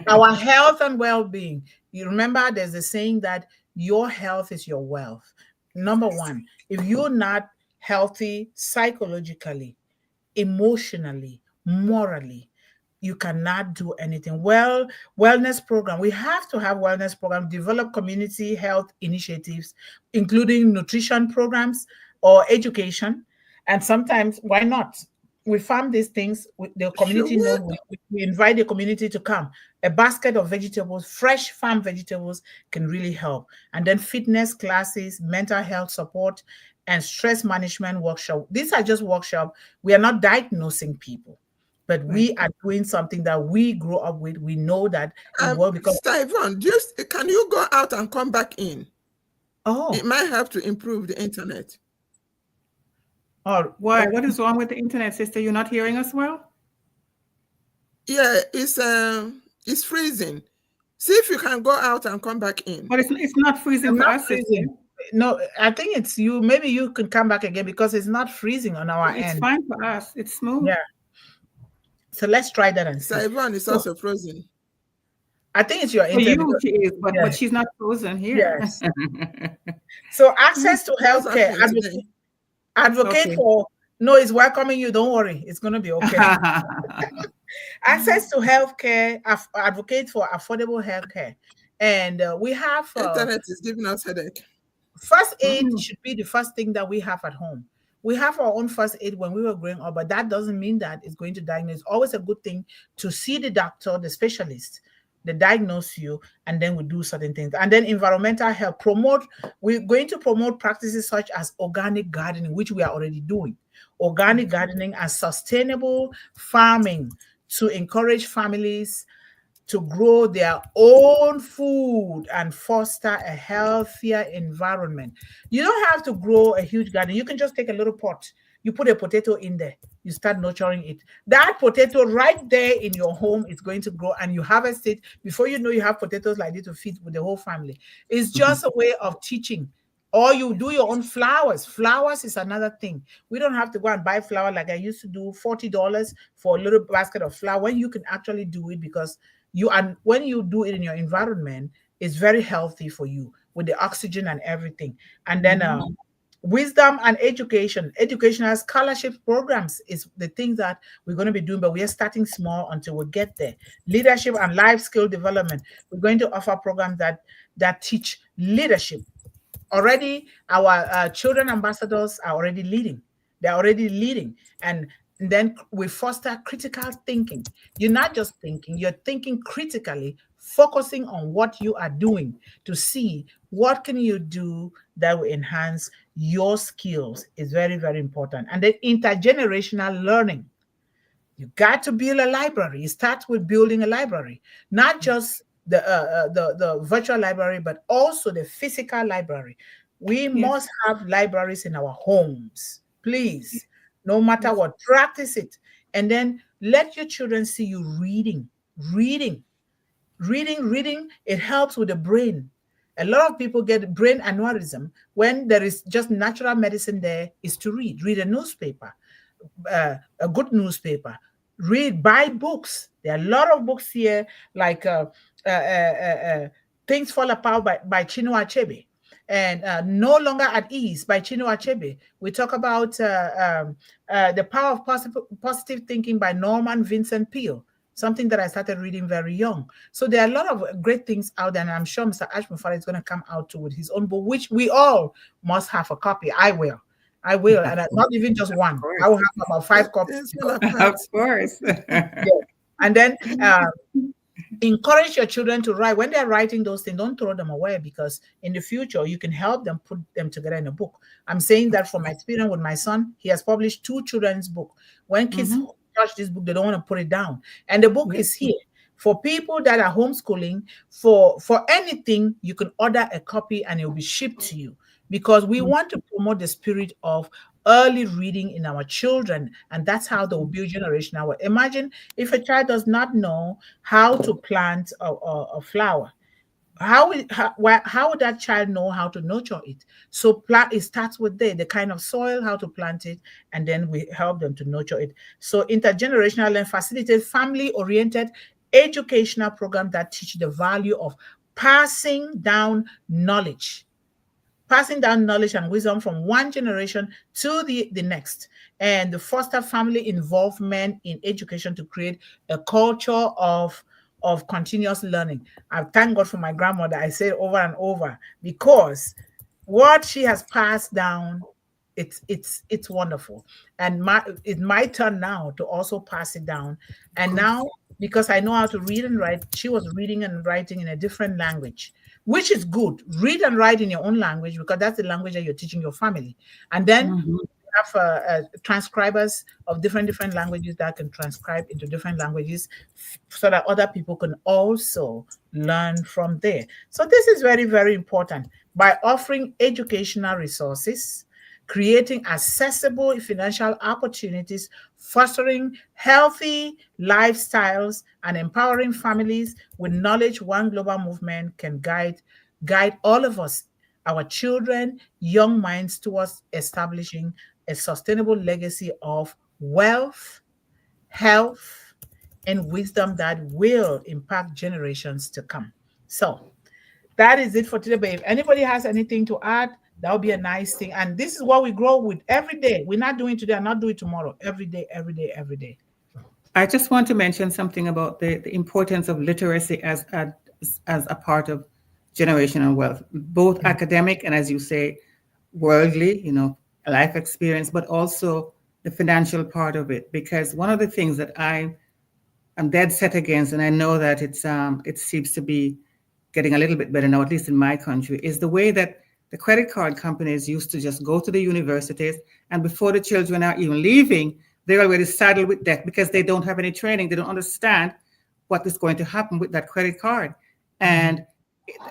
Our health and well-being. You remember there's a saying that your health is your wealth. Number one, if you're not healthy psychologically, emotionally, morally, you cannot do anything. Well, wellness program. We have to have wellness program, develop community health initiatives, including nutrition programs or education. And sometimes, why not? We farm these things. The community knows. We invite the community to come. A basket of vegetables, fresh farm vegetables, can really help. And then fitness classes, mental health support, and stress management workshop. These are just workshops. We are not diagnosing people, but we are doing something that we grew up with. We know that it will because Yvonne, can you go out and come back in? Oh, it might help to improve the internet. Oh, why? What is wrong with the internet, sister? You're not hearing us well? Yeah, it's freezing. See if you can go out and come back in. But it's not freezing for us, sister. No, I think it's you. Maybe you can come back again because it's not freezing on our end. It's fine for us. It's smooth. Yeah. So let's try that and see. Yvonne is also frozen. I think it's your For internet. you, she is, but she's not frozen here. Yes. So access to healthcare. Advocate for. No, it's welcoming you. Don't worry. It's going to be okay. Access to healthcare. Advocate for affordable healthcare. And we have... internet is giving us headache. First aid should be the first thing that we have at home. We have our own first aid when we were growing up, but that doesn't mean that it's going to diagnose. It's always a good thing to see the doctor, the specialist, they diagnose you, and then we do certain things. And then environmental health, we're going to promote practices such as organic gardening, which we are already doing. Organic gardening and sustainable farming to encourage families to grow their own food and foster a healthier environment. You don't have to grow a huge garden. You can just take a little pot. You put a potato in there. You start nurturing it. That potato right there in your home is going to grow, and you harvest it. Before you know, you have potatoes like this to feed with the whole family. It's just a way of teaching. Or you do your own flowers. Flowers is another thing. We don't have to go and buy flour like I used to do, $40 for a little basket of flour, when you can actually do it, because when you do it in your environment, it's very healthy for you with the oxygen and everything. And then wisdom and educational scholarship programs is the things that we're going to be doing, but we are starting small until we get there. Leadership and life skill development, we're going to offer programs that teach leadership. Already our children ambassadors are already leading. They're already leading. And then we foster critical thinking. You're not just thinking, you're thinking critically, focusing on what you are doing to see what can you do that will enhance your skills is very, very important. And then intergenerational learning. You got to build a library. It starts with building a library, not just the virtual library, but also the physical library. We must have libraries in our homes, please. No matter what, practice it. And then let your children see you reading. It helps with the brain. A lot of people get brain aneurysm when there is just natural medicine there is to read a newspaper, a good newspaper, buy books. There are a lot of books here, like Things Fall Apart by Chinua Achebe, and No Longer at Ease by Chinua Achebe. We talk about The Power of Positive Thinking by Norman Vincent Peale, something that I started reading very young. So there are a lot of great things out there, and I'm sure Mr. Ashmufara is going to come out too with his own book, which we all must have a copy. I will, and not even just one. I will have about 5 copies. Of course. Yeah. And then encourage your children to write. When they're writing those things, don't throw them away, because in the future, you can help them put them together in a book. I'm saying that from my experience with my son. He has published 2 children's books. When kids touch this book, they don't want to put it down. And the book is here. For people that are homeschooling, for anything, you can order a copy and it will be shipped to you, because we want to promote the spirit of early reading in our children, and that's how they will build generational. Imagine if a child does not know how to plant a flower. How would that child know how to nurture it? So it starts with the kind of soil, how to plant it, and then we help them to nurture it. So intergenerational and facilitate family-oriented educational programs that teach the value of passing down knowledge and wisdom from one generation to the next, and the foster family involvement in education to create a culture of continuous learning. I thank God for my grandmother. I say it over and over, because what she has passed down, it's wonderful. And it's my turn now to also pass it down. And now, because I know how to read and write, she was reading and writing in a different language, which is good. Read and write in your own language, because that's the language that you're teaching your family. And then you have transcribers of different languages that can transcribe into different languages, so that other people can also learn from there. So this is very, very important. By offering educational resources, creating accessible financial opportunities, fostering healthy lifestyles, and empowering families with knowledge, one global movement can guide all of us, our children, young minds, towards establishing a sustainable legacy of wealth, health, and wisdom that will impact generations to come. So that is it for today. But if anybody has anything to add, that would be a nice thing. And this is what we grow with every day. We're not doing today and not doing tomorrow. Every day. I just want to mention something about the importance of literacy as a part of generational wealth, both academic and, as you say, worldly, life experience, but also the financial part of it. Because one of the things that I I'm dead set against, and I know that it seems to be getting a little bit better now, at least in my country, is the way that the credit card companies used to just go to the universities, and before the children are even leaving, they're already saddled with debt because they don't have any training. They don't understand what is going to happen with that credit card. And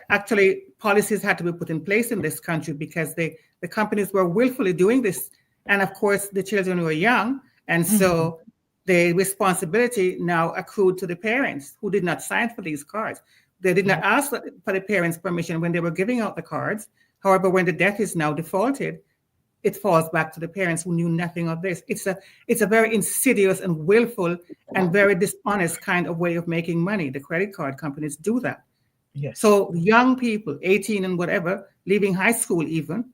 actually, policies had to be put in place in this country because the companies were willfully doing this. And of course, the children were young. And so the responsibility now accrued to the parents who did not sign for these cards. They did not ask for the parents' permission when they were giving out the cards. However, when the debt is now defaulted, it falls back to the parents who knew nothing of this. It's a very insidious and willful and very dishonest kind of way of making money. The credit card companies do that. Yes. So young people, 18 and whatever, leaving high school even,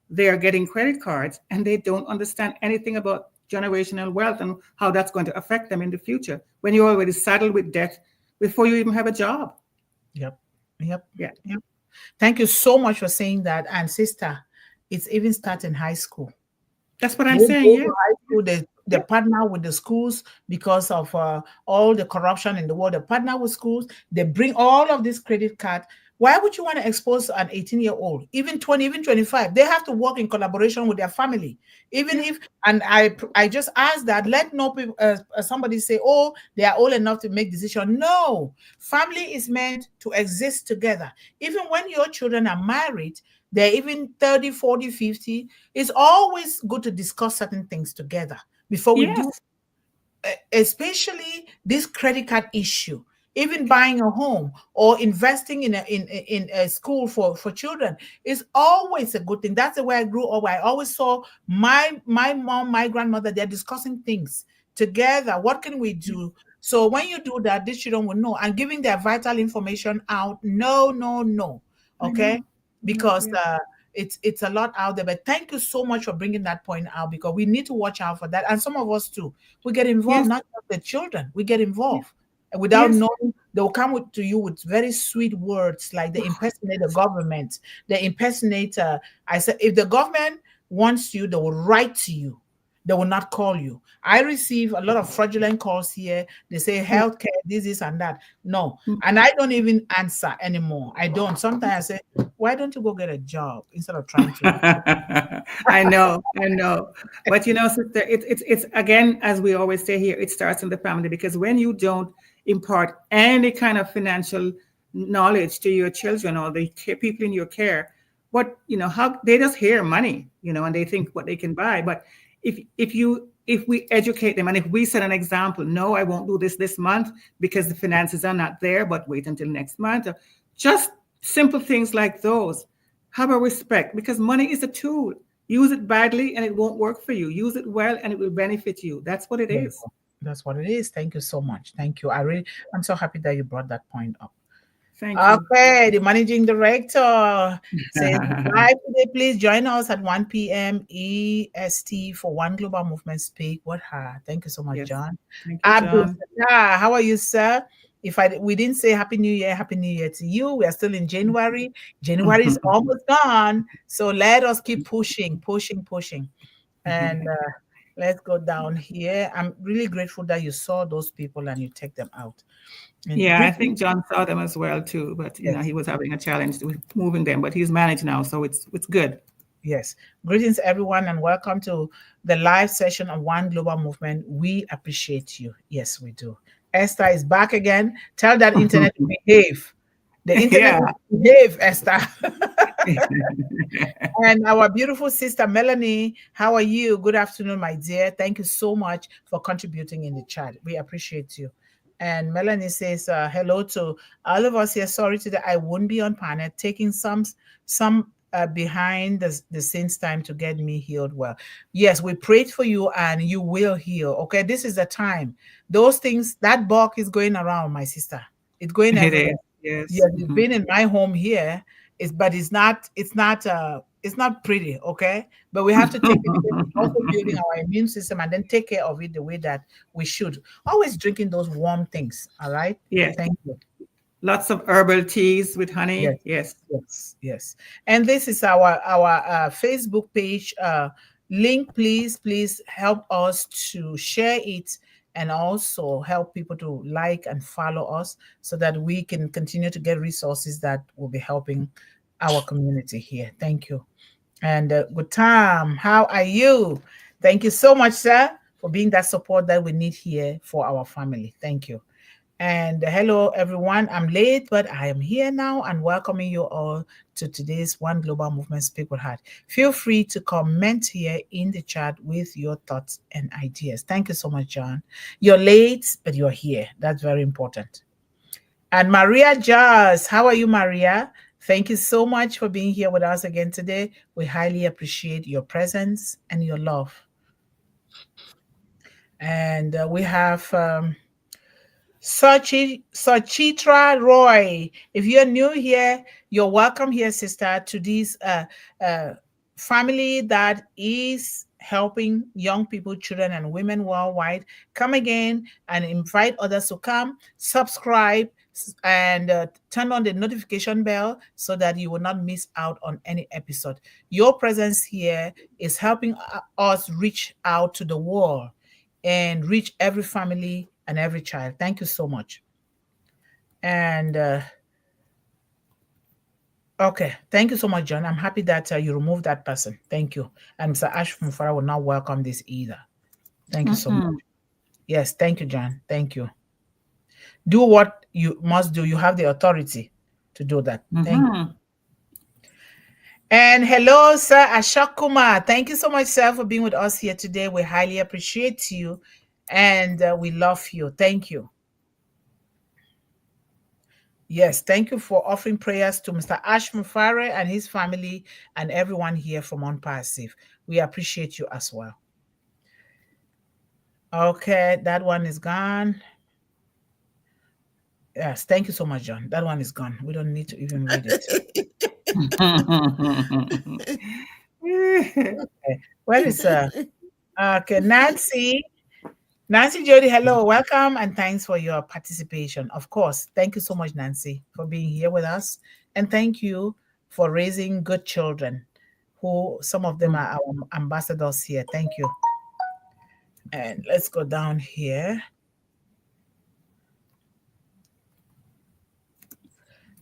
they are getting credit cards and they don't understand anything about generational wealth and how that's going to affect them in the future when you're already saddled with debt before you even have a job. Yep. Yeah. Thank you so much for saying that. And sister, it's even starting high school. That's what I'm saying. Yeah. High school, they partner with the schools because of all the corruption in the world. They partner with schools. They bring all of this credit card. Why would you want to expose an 18-year-old, even 20, even 25? They have to work in collaboration with their family. Even if, and I just ask that, let no people, somebody say, oh, they are old enough to make decisions. No, family is meant to exist together. Even when your children are married, they're even 30, 40, 50. It's always good to discuss certain things together before we do, especially this credit card issue. Even buying a home or investing in a school for children is always a good thing. That's the way I grew up. I always saw my mom, my grandmother, they're discussing things together. What can we do? So when you do that, these children will know. And giving their vital information out, no. Okay? Because it's a lot out there. But thank you so much for bringing that point out, because we need to watch out for that. And some of us too, we get involved, not just the children, we get involved. Without knowing, they'll come to you with very sweet words, like they impersonate the government, they impersonate. I said, if the government wants you, they will write to you. They will not call you. I receive a lot of fraudulent calls here. They say healthcare, this and that. No, and I don't even answer anymore. I don't. Sometimes I say, why don't you go get a job instead of trying to? I know. But sister, it's again, as we always say here, it starts in the family, because when you don't impart any kind of financial knowledge to your children or the people in your care, how they just hear money, and they think what they can buy. But if we educate them, and if we set an example, no, I won't do this month because the finances are not there, but wait until next month. Just simple things like those. Have a respect, because money is a tool. Use it badly and it won't work for you. Use it well and it will benefit you. That's what it is. That's what it is. Thank you so much. Thank you. I'm so happy that you brought that point up. Thank you. Okay, the managing director says, live today, please join us at 1 p.m. EST for One Global Movement Speak. Thank you so much, John. Thank you, John. How are you, sir? We didn't say Happy New Year to you. We are still in January. January is almost gone. So let us keep pushing. And let's go down here. I'm really grateful that you saw those people and you take them out. And I think John saw them as well too, but he was having a challenge with moving them, but he's managed now, so it's good. Yes. Greetings, everyone, and welcome to the live session of One Global Movement. We appreciate you. Yes, we do. Esther is back again. Tell that internet to behave. The internet will behave, Esther. And our beautiful sister, Melanie, how are you? Good afternoon, my dear. Thank you so much for contributing in the chat. We appreciate you. And Melanie says, hello to all of us here. Sorry today, I won't be on panel, taking some behind the scenes time to get me healed well. Yes, we prayed for you and you will heal. Okay, this is the time. Those things, that bug is going around, my sister. It's going everywhere. Yes, it's been in my home here. But it's not pretty, okay? But we have to take it, because it's also building our immune system, and then take care of it the way that we should. Always drinking those warm things, all right? Yes. Thank you. Lots of herbal teas with honey. Yes. And this is our Facebook page link. Please help us to share it and also help people to like and follow us so that we can continue to get resources that will be helping our community here. Thank you. And good time. How are you? Thank you so much, sir, for being that support that we need here for our family. Thank you. And hello, everyone. I'm late, but I am here now and welcoming you all to today's One Global Movement Speak with Heart. Feel free to comment here in the chat with your thoughts and ideas. Thank you so much, John. You're late, but you're here. That's very important. And Maria Jazz, how are you, Maria? Thank you so much for being here with us again today. We highly appreciate your presence and your love. And we have Sachitra Roy. If you're new here, you're welcome here, sister, to this family that is helping young people, children, and women worldwide. Come again and invite others to come, subscribe, and turn on the notification bell so that you will not miss out on any episode. Your presence here is helping us reach out to the world and reach every family and every child. Thank you so much. And okay, thank you so much, John. I'm happy that you removed that person. Thank you. And Mr. Ash from Farah will not welcome this either. Thank you so much. Yes, thank you, John. Thank you. Do what you must do. You have the authority to do that. Thank you. And hello, Sir Ashok Kumar. Thank you so much, sir, for being with us here today. We highly appreciate you and we love you. Thank you. Yes, thank you for offering prayers to Mr. Ash Mufare and his family and everyone here from Unpassive. We appreciate you as well. Okay, that one is gone. Yes, thank you so much, John. That one is gone. We don't need to even read it. Okay. Where is okay, Nancy Jody, hello, welcome, and thanks for your participation. Of course, thank you so much, Nancy, for being here with us, and thank you for raising good children, who some of them are our ambassadors here. Thank you. And let's go down here.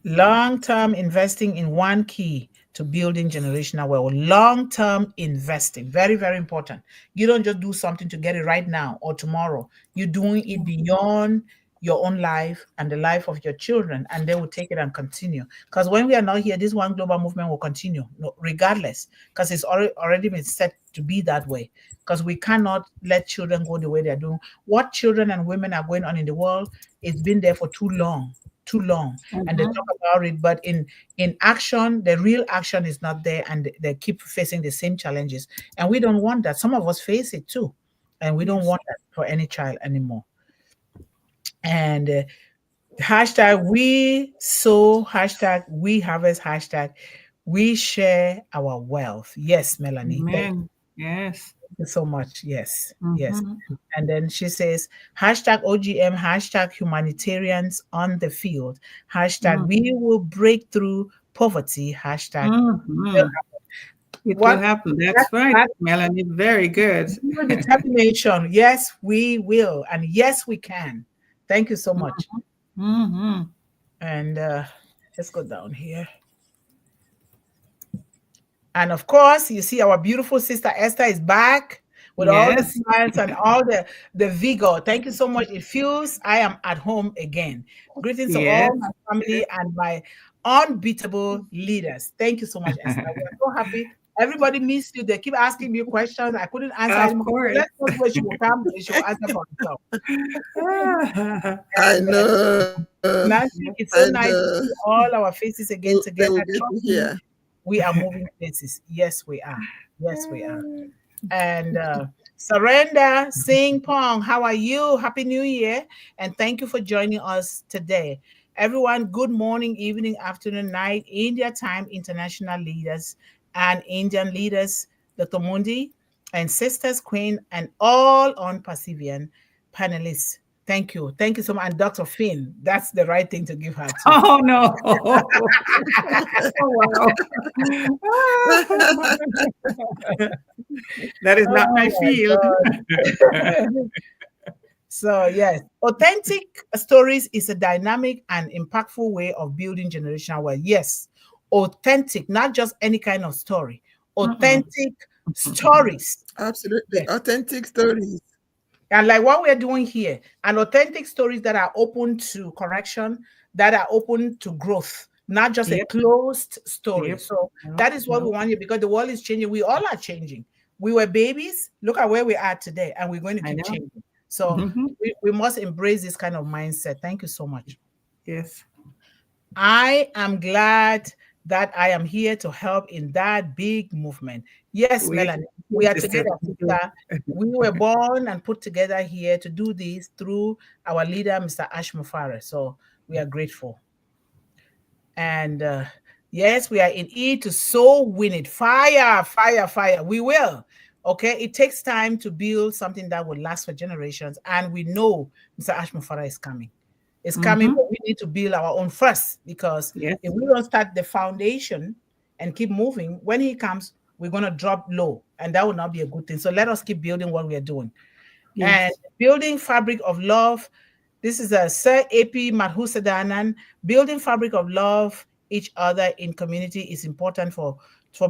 Long-term investing in one key to building generational wealth. Long-term investing, very, very important. You don't just do something to get it right now or tomorrow. You're doing it beyond your own life and the life of your children, and they will take it and continue. Because when we are not here, this One Global Movement will continue, regardless, because it's already been set to be that way. Because we cannot let children go the way they're doing. What children and women are going on in the world, it's been there for too long. And they talk about it, but in action, the real action is not there, and they keep facing the same challenges, and we don't want that. Some of us face it too, and we don't want that for any child anymore. And hashtag we sow, hashtag we harvest, hashtag we share our wealth. Yes, Melanie. Amen. Yes. Thank you so much. Yes. Yes. And then she says, hashtag OGM, hashtag humanitarians on the field, hashtag we will break through poverty, hashtag it will happen. That's right, Melanie. Very good. Determination. Yes, we will. And yes, we can. Thank you so much. And let's go down here. And of course, you see our beautiful sister Esther is back with all the smiles and all the vigor. Thank you so much. It feels I am at home again. Greetings to all my family and my unbeatable leaders. Thank you so much, Esther. We're so happy. Everybody missed you. They keep asking me questions. I couldn't answer anymore. Let's know where she will come. She will answer for herself. I know. Nancy, it's so nice to see all our faces again together. We are moving places. Yes, we are. Yes, we are. And Surrender Singh Pong, how are you? Happy New Year. And thank you for joining us today. Everyone, good morning, evening, afternoon, night, India time, international leaders and Indian leaders, Dr. Mundih and Sisters Queen and all Unpassivian panelists. Thank you. Thank you so much. And Dr. Finn, that's the right thing to give her too. Oh, no. Oh, wow. That is not my field. So yes, authentic stories is a dynamic and impactful way of building generational wealth. Yes, authentic, not just any kind of story. Authentic stories. Absolutely. Yes. Authentic stories. And like what we're doing here, and authentic stories that are open to correction, that are open to growth, not just a Yep. closed story. Yep. So Yep. that is what we Yep. want here because the world is changing. We all are changing. We were babies. Look at where we are today, and we're going to I keep know. changing. So we must embrace this kind of mindset. Thank you so much. Yes. I am glad that I am here to help in that big movement. Yes, We Melanie, we are sister. together, sister. We were born and put together here to do this through our leader, Mr. Ash Mufare. So we are grateful. And yes, we are in it to so win it. Fire, fire, fire. We will. Okay. It takes time to build something that will last for generations. And we know Mr. Ash Mufara is coming. It's coming, but we need to build our own first because Yes. if we don't start the foundation and keep moving, when he comes, we're going to drop low. And that will not be a good thing. So let us keep building what we are doing. And Yes. building fabric of love. This is a Sir A.P. Madhusudanan. Building fabric of love each other in community is important for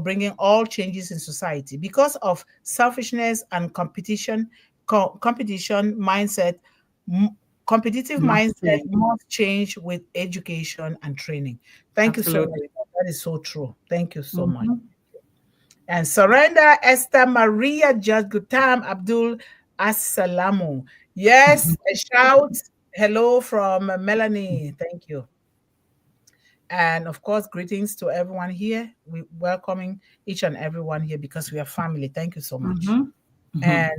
bringing all changes in society. Because of selfishness and competition mindset, competitive Must mindset change. must change with education and training. Thank you so much. Absolutely. That is so true. Thank you so much. And surrender Esther Maria Jadgutam Abdul Assalamu. Yes, a shout hello from Melanie. Thank you. And of course, greetings to everyone here. We welcoming each and everyone here because we are family. Thank you so much. And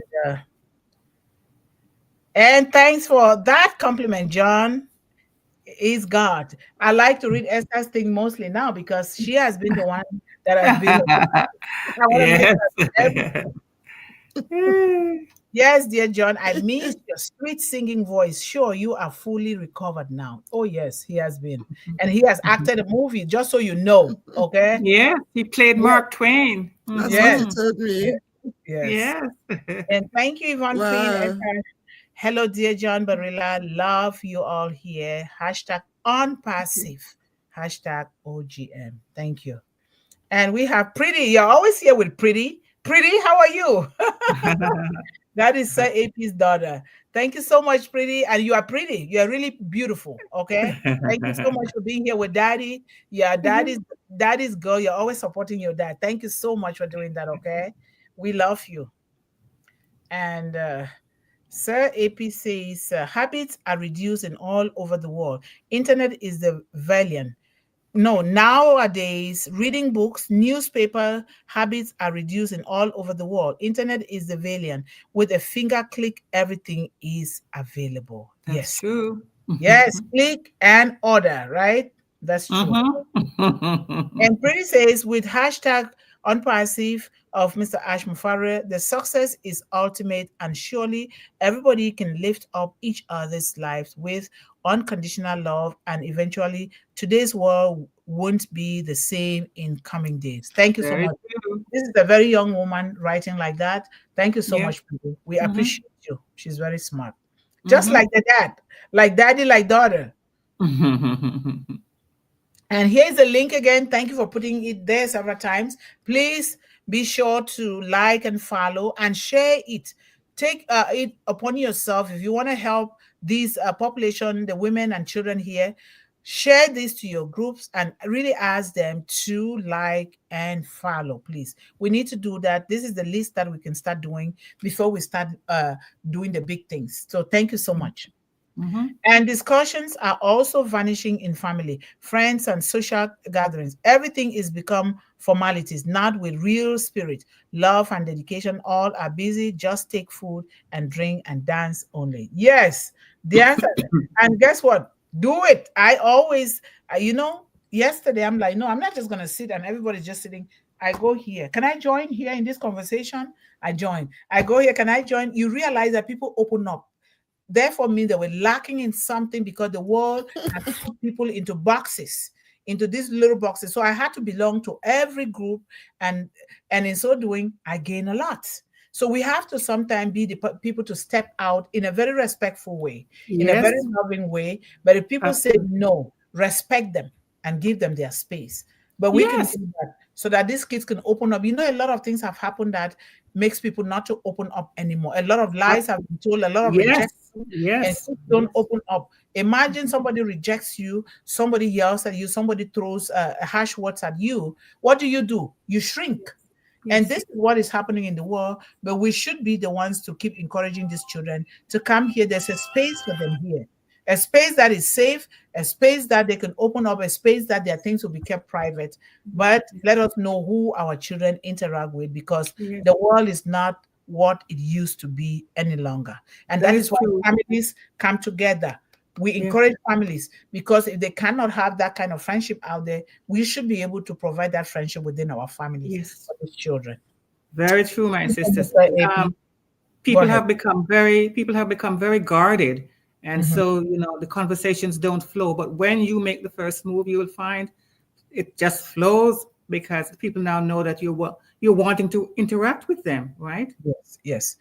and thanks for that compliment, John. Is God. I like to read Esther's thing mostly now because she has been the one that has been. I want to make Yes. her everything. Yes, dear John, I miss your sweet singing voice. Sure, you are fully recovered now. Oh, yes, he has been. And he has acted a movie, just so you know. Okay? Yeah, he played Yeah. Mark Twain. That's what Yes. he told me. Yes. Yes. And thank you, Yvonne Finn. Wow. Hello, dear John Barilla. Love you all here. Hashtag unpassive. Hashtag OGM. Thank you. And we have Pretty. You're always here with Pretty. Pretty, how are you? That is Sir AP's daughter. Thank you so much, Pretty. And you are pretty. You are really beautiful. Okay. Thank you so much for being here with Daddy. Yeah, daddy's girl. You're always supporting your dad. Thank you so much for doing that. Okay. We love you. And Sir AP says habits are reducing all over the world. Internet is the valiant. No, nowadays, reading books, newspaper habits are reducing all over the world. Internet is the valiant. With a finger click, everything is available. That's yes. true. Yes, click and order, right? That's true. And Pretty says with hashtag unpassive of Mr. Ash Mufare, the success is ultimate and surely everybody can lift up each other's lives with unconditional love and eventually today's world won't be the same in coming days. Thank you so Very much. true. This is a very young woman writing like that. Thank you so Yeah. much, Pretty. We appreciate you. She's very smart. Just Mhm. like the dad, like daddy, like daughter. And here's the link again. Thank you for putting it there several times. Please be sure to like and follow and share it. Take it upon yourself if you want to help these population, the women and children here. Share this to your groups and really ask them to like and follow, please. We need to do that. This is the list that we can start doing before we start doing the big things. So thank you so much. And discussions are also vanishing in family, friends, and social gatherings. Everything is become formalities, not with real spirit. Love and dedication all are busy. Just take food and drink and dance only. Yes, the answer. And guess what? Do it. I always, yesterday I'm like, no, I'm not just going to sit and everybody's just sitting. I go here. Can I join here in this conversation? I join. I go here. Can I join? You realize that people open up, therefore means they were lacking in something because the world had put people into boxes, into these little boxes. So I had to belong to every group, and in so doing, I gain a lot. So we have to sometimes be the people to step out in a very respectful way, in a Yes. very loving way. But if people say Absolutely. no, respect them and give them their space. But we can Yes. do that so that these kids can open up. You know, a lot of things have happened that makes people not to open up anymore. A lot of lies have been told, a lot of Yes. rejection, and Yes. kids don't open up. Imagine somebody rejects you, somebody yells at you, somebody throws harsh words at you. What do? You shrink. And Yes. this is what is happening in the world, but we should be the ones to keep encouraging these children to come here. There's a space for them here, a space that is safe, a space that they can open up, a space that their things will be kept private. But let us know who our children interact with, because Yes. the world is not what it used to be any longer. And That that is is why true. families come together. We Yes. encourage families, because if they cannot have that kind of friendship out there, we should be able to provide that friendship within our families Yes. for these children. Very true, my sisters. Mr. AP, go People ahead. have become very guarded, and Mhm. so the conversations don't flow. But when you make the first move, you will find it just flows because people now know that you're wanting to interact with them, right? Yes, yes.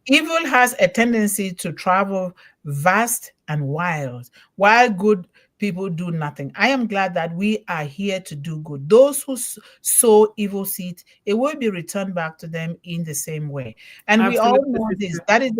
Evil has a tendency to travel vast and wild, while good people do nothing. I am glad that we are here to do good. Those who sow evil seeds, it will be returned back to them in the same way. And we all Absolutely, know this. sister. That is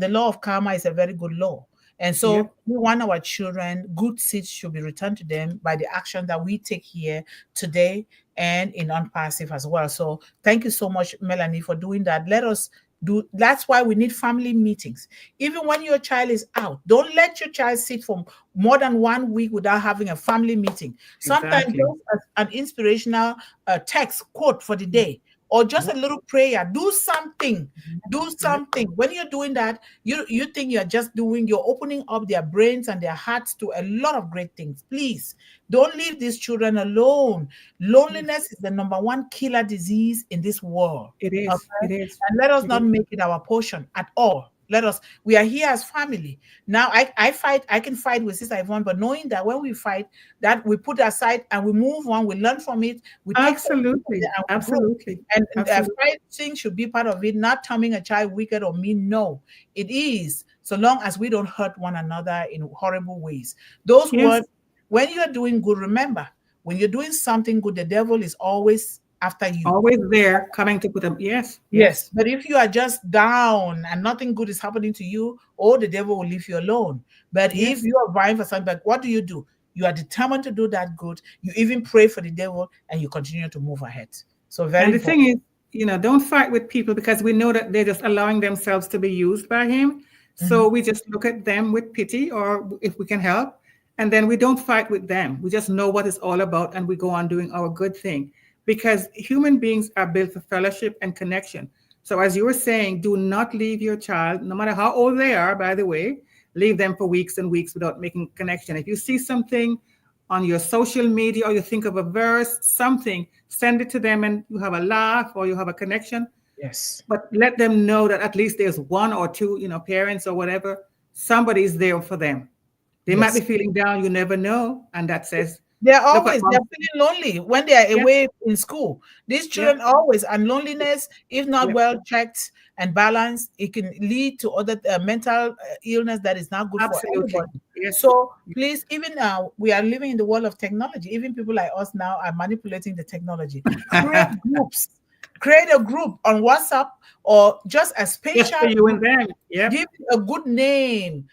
the law of karma is a very good law. And Yep. so we want our children, good seeds should be returned to them by the action that we take here today and in unpassive as well. So thank you so much, Melanie, for doing that. Let us do. That's why we need family meetings. Even when your child is out, don't let your child sit for more than 1 week without having a family meeting. Sometimes Exactly. just an inspirational text quote for the day, or just a Yep. little prayer. Do something. Do Yep. something. When you're doing that, you think you're just doing, you're opening up their brains and their hearts to a lot of great things. Please don't leave these children alone. Loneliness is the number one killer disease in this world. It is. Okay? It is. And let us It not is. make it our portion at all. We are here as family. Now I can fight with Sister Yvonne, but knowing that when we fight, that we put aside and we move on, we learn from it, we take something from Absolutely. it and we grow. Absolutely. And Absolutely. fighting should be part of it, not terming a child wicked or mean. No, it is, so long as we don't hurt one another in horrible ways. Those Yes. words, when you're doing good, remember, when you're doing something good, the devil is always after you. Always there, coming to put them. Yes. Yes, Yes. but if you are just down and nothing good is happening to you, oh, the devil will leave you alone. But if Yes. you are vying for something, what do? You are determined to do that good. You even pray for the devil and you continue to move ahead. So very And the important. thing is, don't fight with people because we know that they're just allowing themselves to be used by him. So Mhm. we just look at them with pity or if we can help. And then we don't fight with them. We just know what it's all about and we go on doing our good thing because human beings are built for fellowship and connection. So, as you were saying, do not leave your child, no matter how old they are, by the way, leave them for weeks and weeks without making connection. If you see something on your social media or you think of a verse, something, send it to them and you have a laugh or you have a connection. Yes. But let them know that at least there's one or two, parents or whatever, somebody's there for them. They might be Yes. feeling down, you never know. And that says, look at They're mom. feeling lonely when they are Yeah, away in school. These yeah, children always, and loneliness, if not yeah, well checked and balanced, it can lead to other mental illness that is not good for absolutely. anybody. Yes. So please, even now we are living in the world of technology. Even people like us now are manipulating the technology. Create groups. Create a group on WhatsApp or just a Just special for you group. and them. Yep. Give it a good name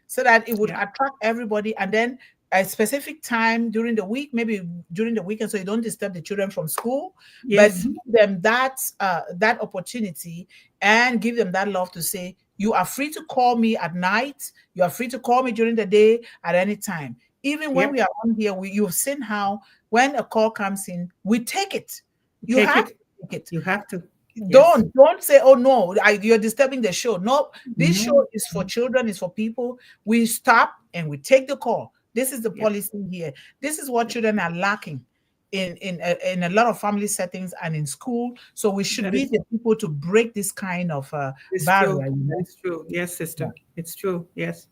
so that it would Yeah. attract everybody, and then a specific time during the week, maybe during the weekend, so you don't disturb the children from school, but Yes. give them that opportunity and give them that love to say, you are free to call me at night, you are free to call me during the day at any time. Even when Yep. we are on here, you've seen how when a call comes in, we take it. You Take have it. to take it. You have to. Yes. Don't say, oh no, you're disturbing the show. No, this show No. is for children, it's for people. We stop and we take the call. This is the Yep. policy here. This is what Yep. children are lacking in a lot of family settings and in school. So we should That be is the people to break this kind of it's true. barrier. That is true. Yes, sister. It's true. Yes.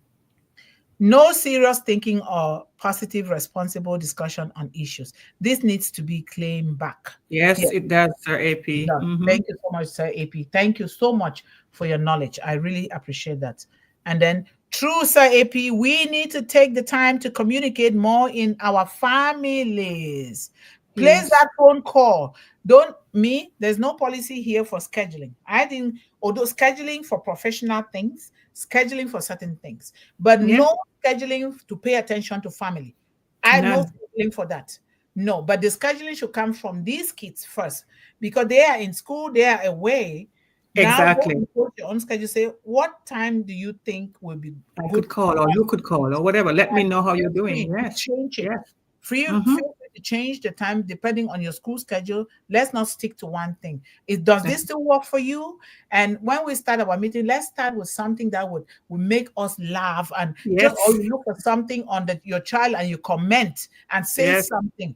No serious thinking or positive, responsible discussion on issues. This needs to be claimed back. Yes, it does, Sir AP. Yeah. Thank you so much, Sir AP. Thank you so much for your knowledge. I really appreciate that. And then, true, Sir AP, we need to take the time to communicate more in our families. Place that phone call. There's no policy here for scheduling. I think, although scheduling for professional things, scheduling for certain things, but no scheduling to pay attention to family. I know scheduling for that. No, but the scheduling should come from these kids first, because they are in school, they are away. Exactly. Now, go to your own schedule. Say, what time do you think will be I could call, or you could call, or whatever. Let me know how you're doing. Yes. Change it. Yes. Feel free to change the time depending on your school schedule. Let's not stick to one thing. Does this still work for you? And when we start our meeting, let's start with something that would make us laugh, and just, or you look at something on your child and you comment and say something,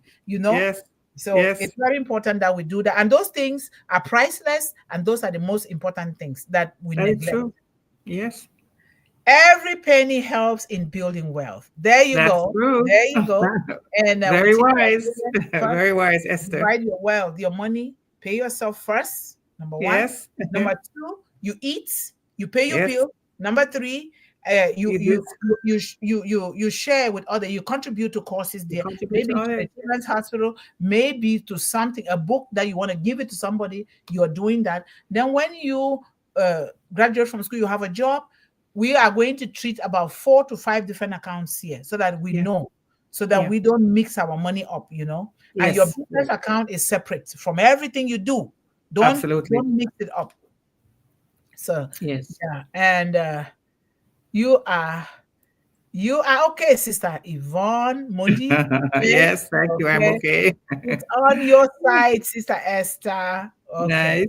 So it's very important that we do that. And those things are priceless, and those are the most important things that we neglect. True. Yes. Every penny helps in building wealth. There you go. True. There you go. And very wise. Very wise, Esther. Divide your wealth, your money. Pay yourself first. Number one. Yes. Number two, you eat. You pay your bill. Number three, you share with others. You contribute to causes there. Maybe to a children's hospital. Maybe to something, a book that you want to give it to somebody. You are doing that. Then when you graduate from school, you have a job. We are going to treat about 4 to 5 different accounts here, so that we know, so that we don't mix our money up, And your business account is separate from everything you do. Don't mix it up. So and you are okay, Sister Yvonne Mundih. Yes, thank you. I'm okay. It's on your side, Sister Esther. Okay.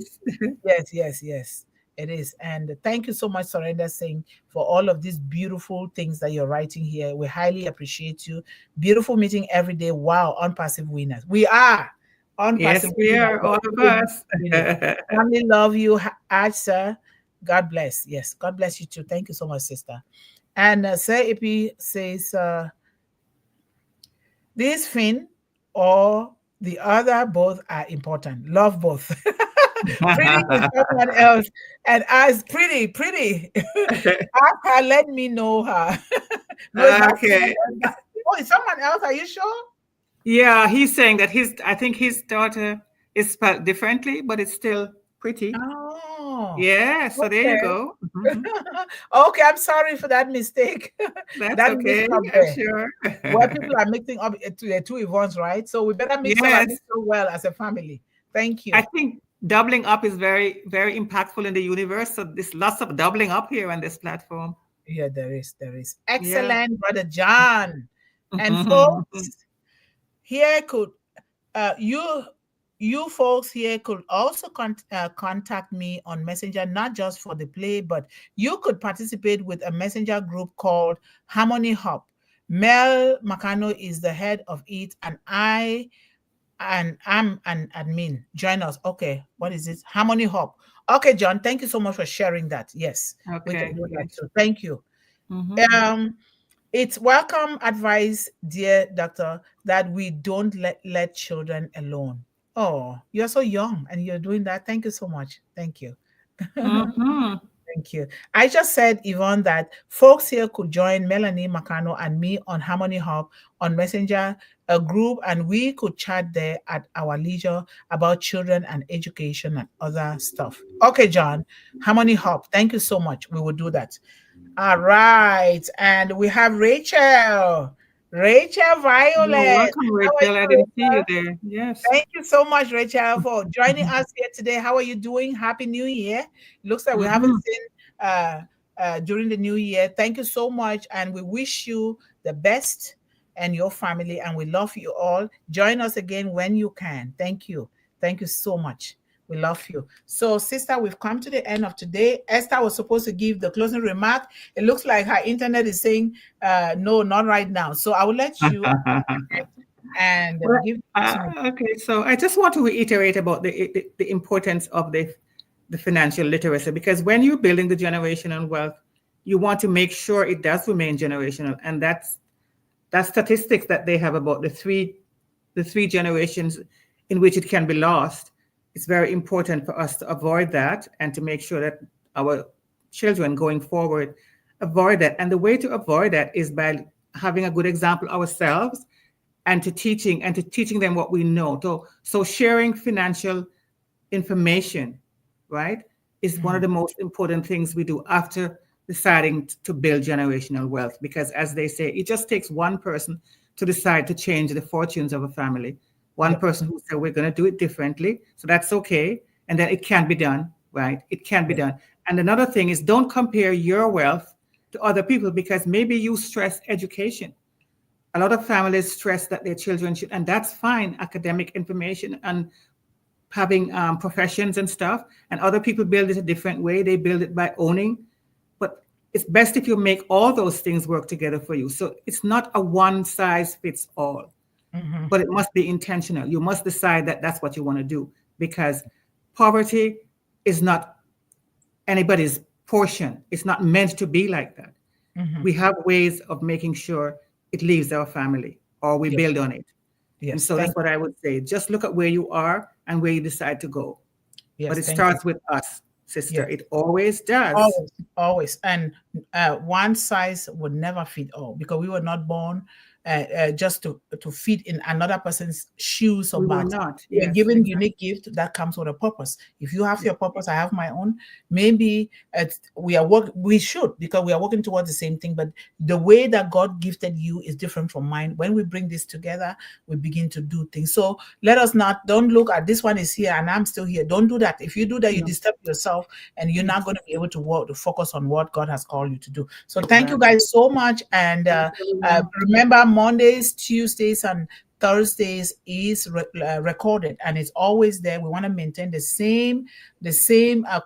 Nice. Yes. It is. And thank you so much, Surrender Singh, for all of these beautiful things that you're writing here. We highly appreciate you. Beautiful meeting every day. Wow, unpassive winners. We are unpassive winners. Yes, we are, all of us. Family love you, sir. God bless. Yes, God bless you too. Thank you so much, sister. And Sir AP says, this Finn or the other, both are important. Love both. Pretty is someone else, and as pretty. Ask her, let me know her. Okay. Oh, is someone else? Are you sure? Yeah, he's saying that I think his daughter is spelled differently, but it's still pretty. Oh. Yeah, so there you go. Okay, I'm sorry for that mistake. That's okay, I'm sure. Well, people are mixing up the two Yvonnes, right? So we better mix up so well as a family. Thank you. I think doubling up is very, very impactful in the universe. So there's lots of doubling up here on this platform. Yeah, there is. Excellent, Brother John. And folks, here could you folks here could also contact me on Messenger, not just for the play, but you could participate with a Messenger group called Harmony Hub. Mel Makano is the head of it, and I'm an admin. Join us. Okay, what is it? Harmony Hub. Okay, John, thank you so much for sharing that. Yes, we can do that too. Thank you. It's welcome advice, dear doctor, that we don't let children alone. Oh, you're so young and you're doing that. Thank you so much. Thank you. Thank you. I just said, Yvonne, that folks here could join Melanie Makano and me on Harmony Hub on Messenger, a group, and we could chat there at our leisure about children and education and other stuff. Okay, John, Harmony Hub. Thank you so much. We will do that. All right. And we have Rachel Violet. Welcome, Rachel. I didn't see you there. Yes. Thank you so much, Rachel, for joining us here today. How are you doing? Happy New Year. Looks like we haven't seen during the new year. Thank you so much. And we wish you the best and your family. And we love you all. Join us again when you can. Thank you. Thank you so much. We love you. So, sister, we've come to the end of today. Esther was supposed to give the closing remark. It looks like her internet is saying, no, not right now. So I will let you and give. Okay, so I just want to reiterate about the importance of the financial literacy, because when you're building the generational wealth, you want to make sure it does remain generational. And that's statistics that they have about the three generations in which it can be lost. It's very important for us to avoid that and to make sure that our children going forward avoid that. And the way to avoid that is by having a good example ourselves and to teaching them what we know. So sharing financial information, right, is one of the most important things we do after deciding to build generational wealth. Because as they say, it just takes one person to decide to change the fortunes of a family. One person who said, we're going to do it differently. So that's okay. And then it can be done, right? It can be done. And another thing is, don't compare your wealth to other people, because maybe you stress education. A lot of families stress that their children should, and that's fine, academic information and having professions and stuff. And other people build it a different way. They build it by owning. But it's best if you make all those things work together for you. So it's not a one size fits all, but it must be intentional. You must decide that that's what you want to do, because poverty is not anybody's portion. It's not meant to be like that. We have ways of making sure it leaves our family, or we build on it. And so that's what I would say. Just look at where you are and where you decide to go. But it starts with us, sister. It always does. Always. And one size would never fit all, because we were not born just to fit in another person's shoes or box. We're given unique gift that comes with a purpose. If you have your purpose, I have my own. Maybe we should, because we are working towards the same thing. But the way that God gifted you is different from mine. When we bring this together, we begin to do things. So let us don't look at this one is here and I'm still here. Don't do that. If you do that, you disturb yourself, and you're not going to be able to focus on what God has called you to do. So thank you guys so much. And remember, Mondays, Tuesdays, and Thursdays is recorded, and it's always there. We want to maintain the same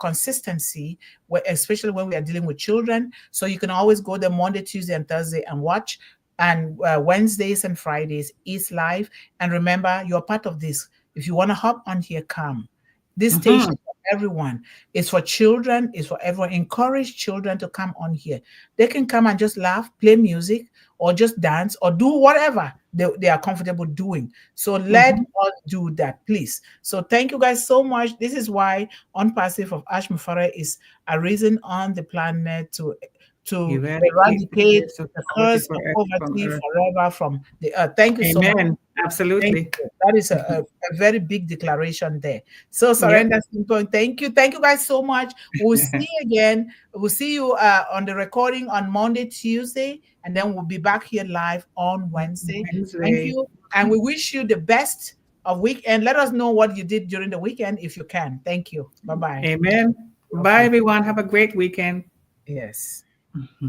consistency, especially when we are dealing with children. So you can always go there Monday, Tuesday, and Thursday and watch. And Wednesdays and Fridays is live. And remember, you're part of this. If you want to hop on here, come. This station for everyone. It's for children. It's for everyone. Encourage children to come on here. They can come and just laugh, play music, or just dance, or do whatever they are comfortable doing. So let us do that, please. So thank you guys so much. This is why Unpassive of Ash Mufare is a reason on the planet to eradicate the curse of poverty forever from the earth. Thank you so much. Absolutely. That is a very big declaration there. So Surrender Simple. Thank you. Thank you guys so much. We'll see you again. We'll see you on the recording on Monday, Tuesday, and then we'll be back here live on Wednesday. Thank you. And we wish you the best of weekend. Let us know what you did during the weekend if you can. Thank you. Bye-bye. Amen. Bye, everyone. Have a great weekend. Yes. Mm-hmm.